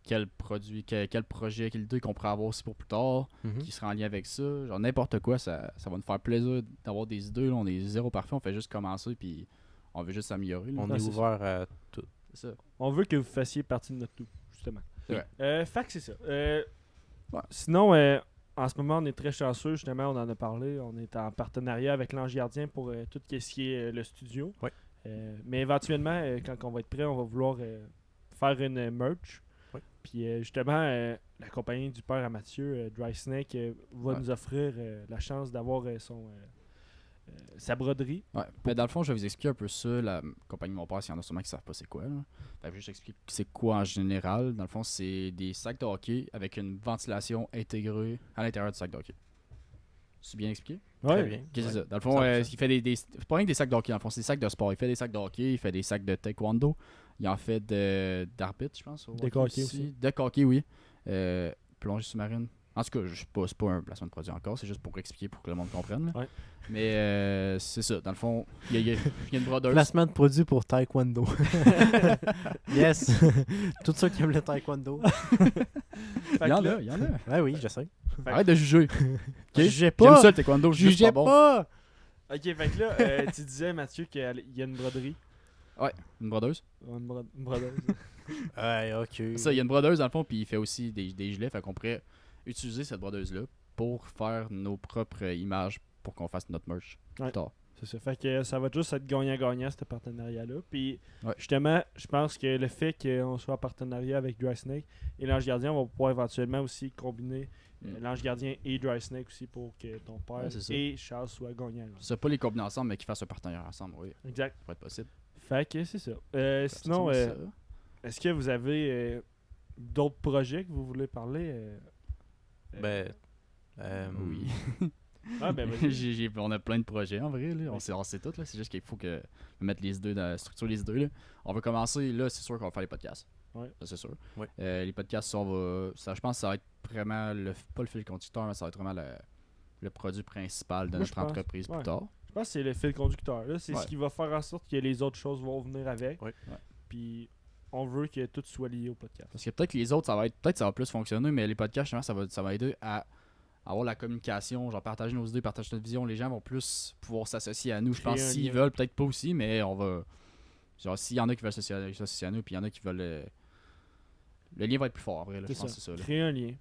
quel produit, quel projet, quelle idée qu'on pourrait avoir aussi pour plus tard, Mhm. qui sera en lien avec ça. Genre, n'importe quoi, ça va nous faire plaisir d'avoir des idées. Là. On est zéro parfait, on fait juste commencer, puis on veut juste s'améliorer. là. On Ouais, est c'est ouvert à tout. C'est ça. On veut que vous fassiez partie de notre tout, justement. C'est vrai. Fait que c'est ça. Ouais. Sinon, en ce moment, on est très chanceux, justement, on en a parlé. On est en partenariat avec l'Ange Gardien pour tout ce qui est le studio. Ouais. Mais éventuellement, quand on va être prêt, on va vouloir faire une merch. Ouais. Puis justement, la compagnie du père à Mathieu, Dry Snake, va Ouais. nous offrir la chance d'avoir sa broderie. Ouais. Ben, dans le fond, je vais vous expliquer un peu ça. La compagnie de mon père, s'il y en a sûrement qui savent pas c'est quoi. Là. Fait que je vais juste expliquer c'est quoi en général. Dans le fond, c'est des sacs de hockey avec une ventilation intégrée à l'intérieur du sac de hockey. C'est bien expliqué? Très bien. Ok, c'est Ouais. ça. Dans le fond, 100%. il fait c'est pas rien que des sacs de hockey, dans le fond, c'est des sacs de sport. Il fait des sacs de hockey, il fait des sacs de taekwondo, il en fait d'arbitre, je pense. au De hockey hockey aussi. De hockey, oui. Plongée sous-marine. En tout cas, c'est pas un placement de produit encore, c'est juste pour expliquer pour que le monde comprenne. Là. Ouais. Mais c'est ça. Dans le fond, il y a une brodeuse. Placement de produit pour taekwondo. Yes. Tous ceux qui aiment le taekwondo. Fait Il y en que là- a, il y en a. Ouais, oui, je sais. Fait Arrête de juger. Jugez J'aime pas. ça le taekwondo, je juge Jugez pas bon. pas. Ok, fait que là, tu disais, Mathieu, qu'il y a une broderie. Une brodeuse. Une brodeuse. Ouais, ok. Ça, il y a une brodeuse dans le fond, puis il fait aussi des gilets. Fait qu'on pourrait utiliser cette brodeuse-là pour faire nos propres images pour qu'on fasse notre merch Ouais. plus tard. C'est ça. Fait que ça va juste être gagnant-gagnant, ce partenariat-là. Puis, Ouais. justement, je pense que le fait qu'on soit en partenariat avec Dry Snake et l'Ange Gardien, on va pouvoir éventuellement aussi combiner l'Ange Gardien et Dry Snake aussi pour que ton père Ouais, c'est ça. et Charles soient gagnants. C'est pas les combiner ensemble, mais qu'ils fassent un partenariat ensemble, oui. Exact. Ça pourrait être possible. Fait que c'est ça. Sinon, Ça, ça. est-ce que vous avez d'autres projets que vous voulez parler? Ben, Oui. Ah, ben, vas-y. On a plein de projets en vrai. Là. On sait tout. Là. C'est juste qu'il faut que mettre les idées, structurer les idées. Là. On va commencer. Là, c'est sûr qu'on va faire les podcasts. Ouais. Ça, c'est sûr. Ouais. Les podcasts, je pense que ça va être vraiment, pas le fil conducteur, mais ça va être vraiment le produit principal de Moi, notre je pense. entreprise Ouais. plus tard. Je pense que c'est le fil conducteur. Là. C'est Ouais. ce qui va faire en sorte que les autres choses vont venir avec. Ouais. Ouais. Puis, on veut que tout soit lié au podcast. Parce que peut-être que les autres, peut-être ça va plus fonctionner, mais les podcasts, justement, ça va aider à avoir la communication, genre partager nos idées, partager notre vision. Les gens vont plus pouvoir s'associer à nous. Je Créer pense un s'ils lien. veulent, peut-être pas aussi, mais on va. Genre, s'il y en a qui veulent s'associer à nous, puis il y en a qui veulent. Le lien va être plus fort, en vrai. Là, C'est je pense ça. que c'est ça. Là. Créer un lien.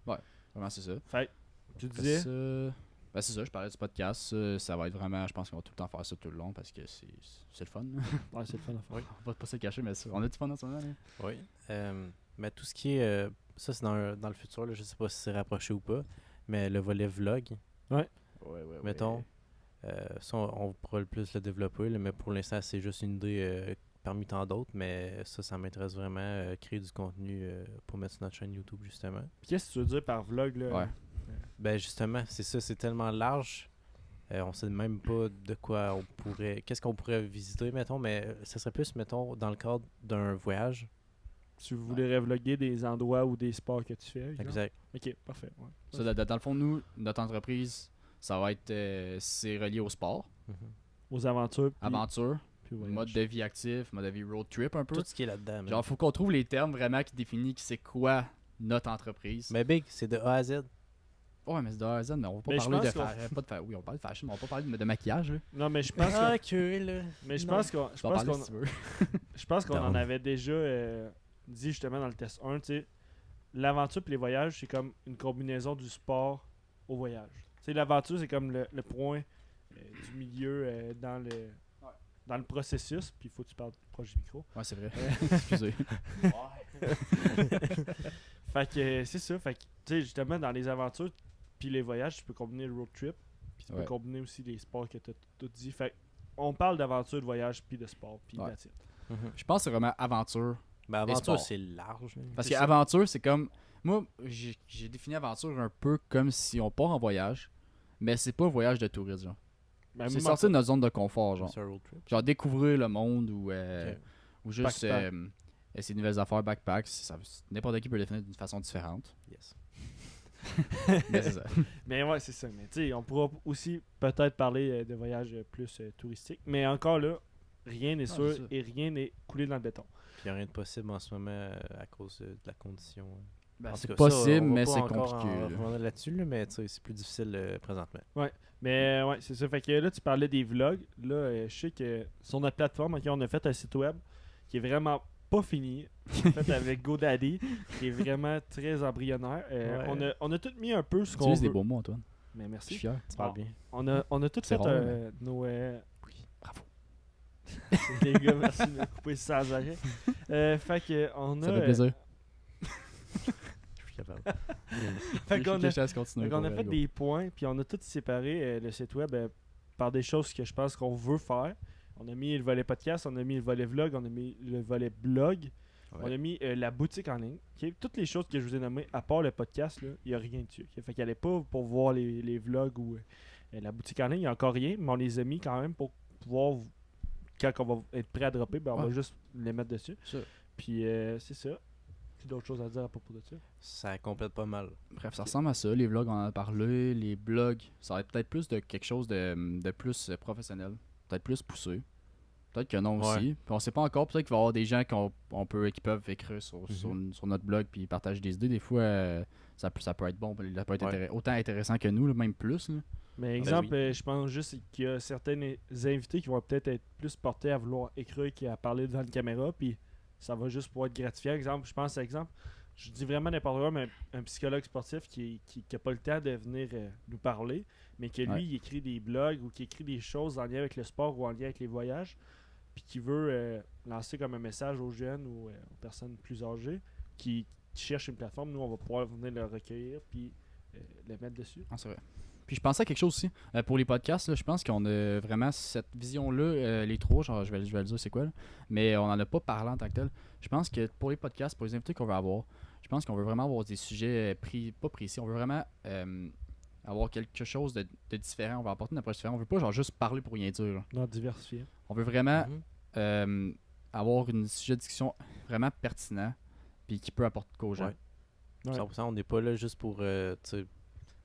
Vraiment, c'est ça. Fait que, tu Après disais... ça, c'est ça, je parlais du podcast. Ça va être vraiment. Je pense qu'on va tout le temps faire ça tout le long parce que c'est le fun. Ouais, c'est le fun à faire. On va pas se le cacher, mais ça, on a du fun en ce moment. Là. Oui. Mais tout ce qui est. Ça, c'est dans le futur. Là, je sais pas si c'est rapproché ou pas. Mais le volet vlog, Ouais. mettons, ça, on pourra le plus le développer. Là, mais pour l'instant, c'est juste une idée parmi tant d'autres. Mais ça m'intéresse vraiment. Créer du contenu pour mettre sur notre chaîne YouTube, justement. Puis qu'est-ce que tu veux dire par vlog, là? Ouais. Ben, justement, c'est ça. C'est tellement large. On sait même pas de quoi on pourrait. Qu'est-ce qu'on pourrait visiter, mettons. Mais ça serait plus, mettons, dans le cadre d'un voyage. Tu voudrais vlogger des endroits ou des sports que tu fais, exemple? Exact. Ok, parfait. Ouais. Ça, dans le fond, nous, notre entreprise, ça va être. C'est relié au sport, Mhm. Aux aventures. Puis, aventure, puis voyage. mode de vie actif, mode de vie road trip un peu. Tout ce qui est là-dedans. man. Genre, faut qu'on trouve les termes vraiment qui définissent c'est quoi notre entreprise. Mais Big, c'est de A à Z. Ouais, mais c'est de A à Z, mais on va pas Mais je parler de pense oui, on parle de fashion, mais on va pas parler de maquillage, là. Non, mais je pense Ah, que... que là. Mais je Non. pense qu'on... Tu vas en parler si tu veux. Je pense qu'on en Down. avait déjà dit justement dans le test 1, tu sais, l'aventure et les voyages, c'est comme une combinaison du sport au voyage. Tu sais, l'aventure, c'est comme le point du milieu dans le processus, puis il faut que tu parles proche du micro. Ouais, c'est vrai. Excusez. Fait que c'est ça, fait que, tu sais, justement, dans les aventures puis les voyages, tu peux combiner le road trip, puis tu peux Ouais. combiner aussi les sports que tu as tout dit. Fait on parle d'aventure, de voyage, puis de sport, puis Ouais. that's it. Je pense que c'est vraiment aventure. Ben, sport. aventure, c'est large. là. Parce C'est ça. qu'aventure, c'est comme. Moi, j'ai défini aventure un peu comme si on part en voyage, mais c'est pas un voyage de tourisme, genre. Ben, C'est moi, sortir de notre zone de confort, genre. C'est un road trip. Genre découvrir le monde ou, Ok. ou juste Backpack. essayer de nouvelles affaires, backpack. N'importe qui peut le définir d'une façon différente. Yes. Mais c'est ça. Mais ouais, c'est ça. Mais tu sais, on pourra aussi peut-être parler de voyages plus touristiques. Mais encore là, rien n'est sûr c'est ça. et rien n'est coulé dans le béton. Puis il n'y a rien de possible en ce moment à cause de la condition. Ben, En c'est tout cas, ça, possible, on va mais pas c'est encore compliqué. en là. revenir là-dessus, là, mais tu sais, c'est plus difficile présentement. Mais ouais, c'est ça. Fait que là, tu parlais des vlogs. Là, je sais que sur notre plateforme, ok, on a fait un site web qui est vraiment pas fini. Fait avec GoDaddy, qui est vraiment très embryonnaire. Ouais. On a tout mis un peu ce Tu qu'on utilises des veut. beaux mots, Antoine. Mais Je merci. suis fier. Tu parles Bon. bien. On a tout C'est fait rare, nos... Bravo. les gars, merci de me couper sans arrêt. Fait que on a... Ça fait plaisir. Je suis capable. Fait qu'on a, Je te laisse continuer, fait qu'on a pour fait vrai, des points, puis on a tout séparé le site web par des choses que je pense qu'on veut faire. On a mis le volet podcast, on a mis le volet vlog, on a mis le volet blog, Ouais. on a mis la boutique en ligne. Ok? Toutes les choses que je vous ai nommées, à part le podcast, il n'y a rien dessus. Ok? Fait qu'elle n'est pas pour voir les vlogs ou la boutique en ligne, il n'y a encore rien, mais on les a mis quand même pour pouvoir, quand on va être prêt à dropper, ben on va Ouais. juste les mettre dessus. Ça. Puis c'est ça. Tu as d'autres choses à dire à propos de ça? Ça complète pas mal. Bref, ça ressemble à ça. Les vlogs, on en a parlé. Les blogs, ça va être peut-être plus de quelque chose de plus professionnel. Peut-être plus poussé. Peut-être que non Ouais. aussi. Puis on sait pas encore. Peut-être qu'il va y avoir des gens qui peuvent écrire sur notre blog puis partager des idées. Des fois, ça peut être bon. Ça peut être Ouais. autant intéressant que nous, là, même plus. Là. Mais exemple, je pense juste qu'il y a certains invités qui vont peut-être être plus portés à vouloir écrire qu'à parler devant une caméra, puis ça va juste pour être gratifiant. Exemple, je pense, exemple, je dis vraiment n'importe quoi, mais un psychologue sportif qui a pas le temps de venir nous parler, mais que lui, Ouais. il écrit des blogs ou qui écrit des choses en lien avec le sport ou en lien avec les voyages, puis qui veut lancer comme un message aux jeunes ou aux personnes plus âgées qui cherchent une plateforme. Nous, on va pouvoir venir le recueillir puis le mettre dessus. Ah, c'est vrai. Puis je pensais à quelque chose aussi. Pour les podcasts, là, je pense qu'on a vraiment cette vision-là, les trois, genre je vais le dire c'est quoi, là, mais on n'en a pas parlé en tant que tel. Je pense que pour les podcasts, pour les invités qu'on veut avoir, je pense qu'on veut vraiment avoir des sujets pas précis. On veut vraiment avoir quelque chose de différent. On va apporter une approche différente. On veut pas genre juste parler pour rien dire. Là. Non, diversifier. On veut vraiment Mhm. avoir une sujet de discussion vraiment pertinent puis qui peut apporter de quoi aux gens. Ouais. Ouais. 100%, on n'est pas là juste pour tu sais,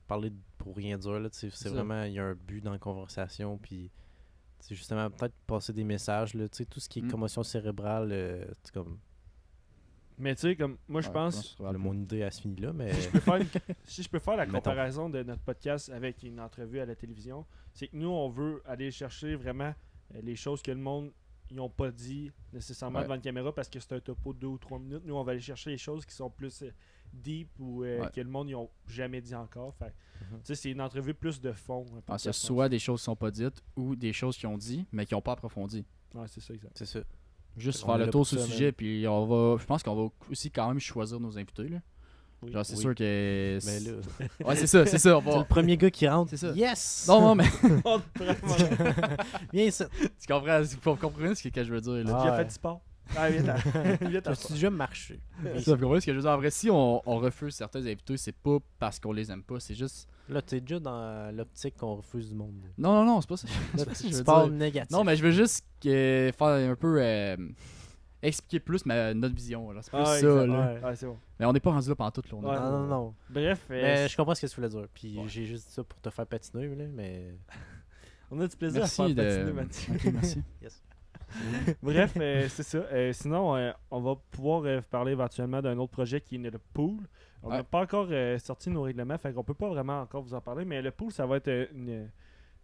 parler pour rien dire. Là, tu sais, c'est ça. vraiment, il y a un but dans la conversation. Puis, tu sais, justement, peut-être passer des messages. Là, tu sais, tout ce qui est Mm. commotion cérébrale, c'est comme Mais tu sais, comme moi, je Ouais, pense, mon idée à ce fini là. Mais si je peux faire la Mettons. comparaison de notre podcast avec une entrevue à la télévision, c'est que nous, on veut aller chercher vraiment les choses que le monde n'ont pas dit nécessairement Ouais. devant une caméra parce que c'est un topo de 2 ou 3 minutes. Nous, on va aller chercher les choses qui sont plus deep ou Ouais. que le monde n'ont jamais dit encore. Fait, Mhm. tu sais, c'est une entrevue plus de fond. un Ah, podcast, c'est soit des choses qui sont pas dites ou des choses qui ont dit mais qui n'ont pas approfondi. Ouais, c'est ça, exact. c'est ça. Juste On faire est le là tour pour sur le ça, sujet, man. puis je pense qu'on va aussi quand même choisir nos invités. Là. Oui. Genre, c'est Oui. sûr que. Mais là, Ouais, c'est ça, on c'est va. le premier gars qui rentre. C'est ça. Yes! Non, mais On te prend, mon gars. Viens ici. tu comprends, vous comprenez ce que je veux dire. Là. Ah, J'ai ouais. fait du sport. Ah, viens t'en. Viens t'en. Tu déjà marché. C'est ça, vous comprenez ce que je veux dire. En vrai, si on refuse certains invités, c'est pas parce qu'on les aime pas, c'est juste. Là, t'es déjà dans l'optique qu'on refuse du monde. Non, c'est pas ça. C'est Là, pas ça que je tu veux parles dire. négatif. Non, mais je veux juste faire un peu. Expliquer plus notre vision. Là. C'est plus Ah, ça. exact. Là. Ouais, c'est bon. Mais on n'est pas rendu là pendant tout. Là, on est Ouais. pas- Non. Bref, Mais je comprends ce que tu voulais dire. Puis Ouais. j'ai juste dit ça pour te faire patiner, là, mais. on a du plaisir à Merci faire de. patiner, Mathieu. Ok, merci. Yes. Bref, c'est ça. Sinon, on va pouvoir parler éventuellement d'un autre projet qui est le pool. On n'a pas encore sorti nos règlements, fait qu'on peut pas vraiment encore vous en parler, mais le pool, ça va être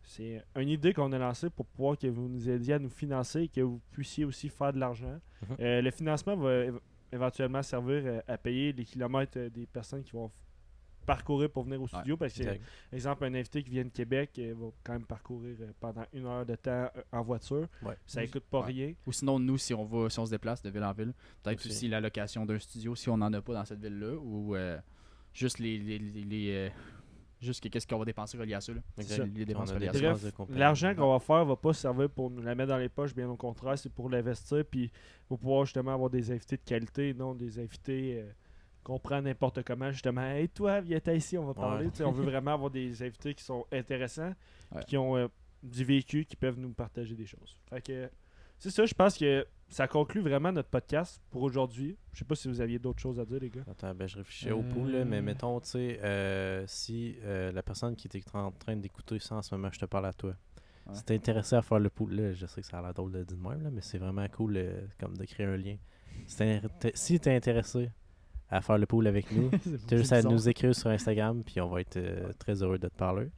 c'est une idée qu'on a lancée pour pouvoir que vous nous aidiez à nous financer et que vous puissiez aussi faire de l'argent. Le financement va éventuellement servir à payer les kilomètres des personnes qui vont parcourir pour venir au studio parce que, par exemple, un invité qui vient de Québec va quand même parcourir pendant 1 heure de temps en voiture. Ça ne coûte pas rien. Ou sinon, nous, si on se déplace de ville en ville, peut-être aussi la location d'un studio si on n'en a pas dans cette ville-là, ou juste juste qu'est-ce qu'on va dépenser relié à ça. Les dépenses reliées à ça. Bref, l'argent qu'on va faire va pas servir pour nous la mettre dans les poches, bien au contraire, c'est pour l'investir puis pour pouvoir justement avoir des invités de qualité, non des invités qu'on prend n'importe comment, justement. Hey, toi, viens ici, on va parler. On veut vraiment avoir des invités qui sont intéressants, qui ont du vécu, qui peuvent nous partager des choses. Fait que c'est ça, je pense que ça conclut vraiment notre podcast pour aujourd'hui. Je sais pas si vous aviez d'autres choses à dire, les gars. Attends, je réfléchis au pool, là, mais mettons, tu sais, si la personne qui est en train d'écouter ça en ce moment, je te parle à toi. Si t'es intéressé à faire le pool, là, je sais que ça a l'air drôle de dire de même, là, mais c'est vraiment cool comme de créer un lien. Si t'es intéressé à faire le pool avec nous, tu as juste à nous écrire sur Instagram, puis on va être très heureux de te parler.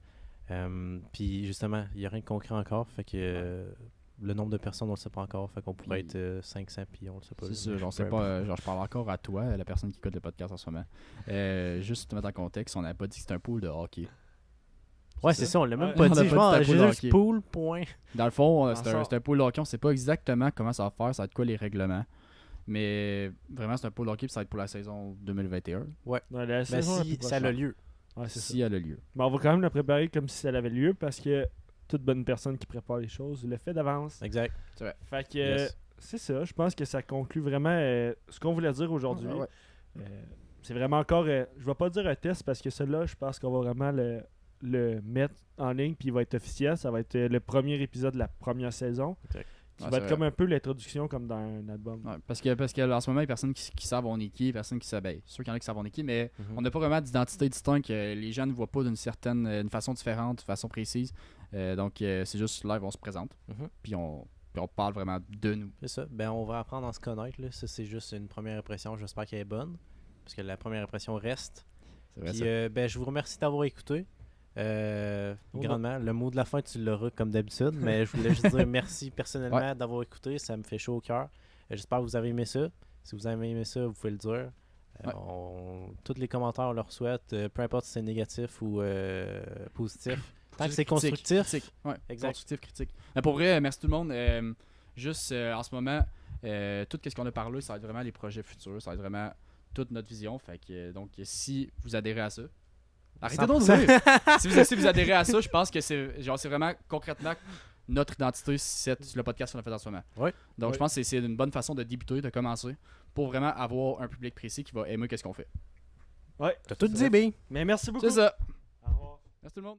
Puis justement, il n'y a rien de concret encore, fait que le nombre de personnes, on ne le sait pas encore, fait qu'on pourrait être 500, puis on le sait pas. C'est ça, j'en sais pas, je parle encore à toi, la personne qui écoute le podcast en ce moment. Juste te mettre en contexte, on n'avait pas dit que c'était un pool de hockey. Ouais, c'est ça, on l'a même pas dit, je pense, j'ai juste pool, point. Dans le fond, c'est un pool de hockey, on sait pas exactement comment ça va faire, ça va être quoi les règlements. Mais vraiment, c'est un pool de hockey, puis ça va être pour la saison 2021. Ouais, mais si ça a lieu. Ouais, c'est si elle a lieu. Mais on va quand même le préparer comme si ça avait lieu, parce que toute bonne personne qui prépare les choses le fait d'avance. Exact. C'est vrai. Fait que c'est ça, je pense que ça conclut vraiment ce qu'on voulait dire aujourd'hui. C'est vraiment encore, je vais pas dire un test, parce que celui-là, je pense qu'on va vraiment le mettre en ligne, puis il va être officiel. Ça va être le premier épisode de la première saison. Exact. Qui va être comme un peu l'introduction, comme dans un album. Ouais, parce que en ce moment, il y a personne qui savent on est qui, personne qui savent. C'est sûr qu'il y en a qui savent on est qui, mais on n'a pas vraiment d'identité distincte. Les gens ne voient pas d'une certaine une façon différente, de façon précise. Donc, c'est juste live, on se présente. Puis on parle vraiment de nous. C'est ça. Ben, on va apprendre à se connaître. Là. Ça, c'est juste une première impression. J'espère qu'elle est bonne. Parce que la première impression reste. C'est vrai. Puis, ben, je vous remercie d'avoir écouté. Grandement. Le mot de la fin, tu l'auras comme d'habitude. Mais je voulais juste dire merci personnellement d'avoir écouté. Ça me fait chaud au cœur. J'espère que vous avez aimé ça. Si vous avez aimé ça, vous pouvez le dire. Tous les commentaires, on leur souhaite. Peu importe si c'est négatif ou positif. Tant que c'est constructif. Critique. Ouais, exact. Constructif, critique. Mais pour vrai, merci tout le monde. Juste en ce moment, tout ce qu'on a parlé, ça va être vraiment les projets futurs. Ça va être vraiment toute notre vision. Fait que, donc, si vous adhérez à ça, arrêtez donc de dire. si vous adhérez à ça, je pense que c'est vraiment concrètement notre identité, c'est le podcast qu'on a fait en ce moment. Donc, je pense que c'est une bonne façon de débuter, de commencer, pour vraiment avoir un public précis qui va aimer ce qu'on fait. Ouais. T'as tout dit, bien. Mais merci beaucoup. C'est ça. Au revoir. Merci tout le monde.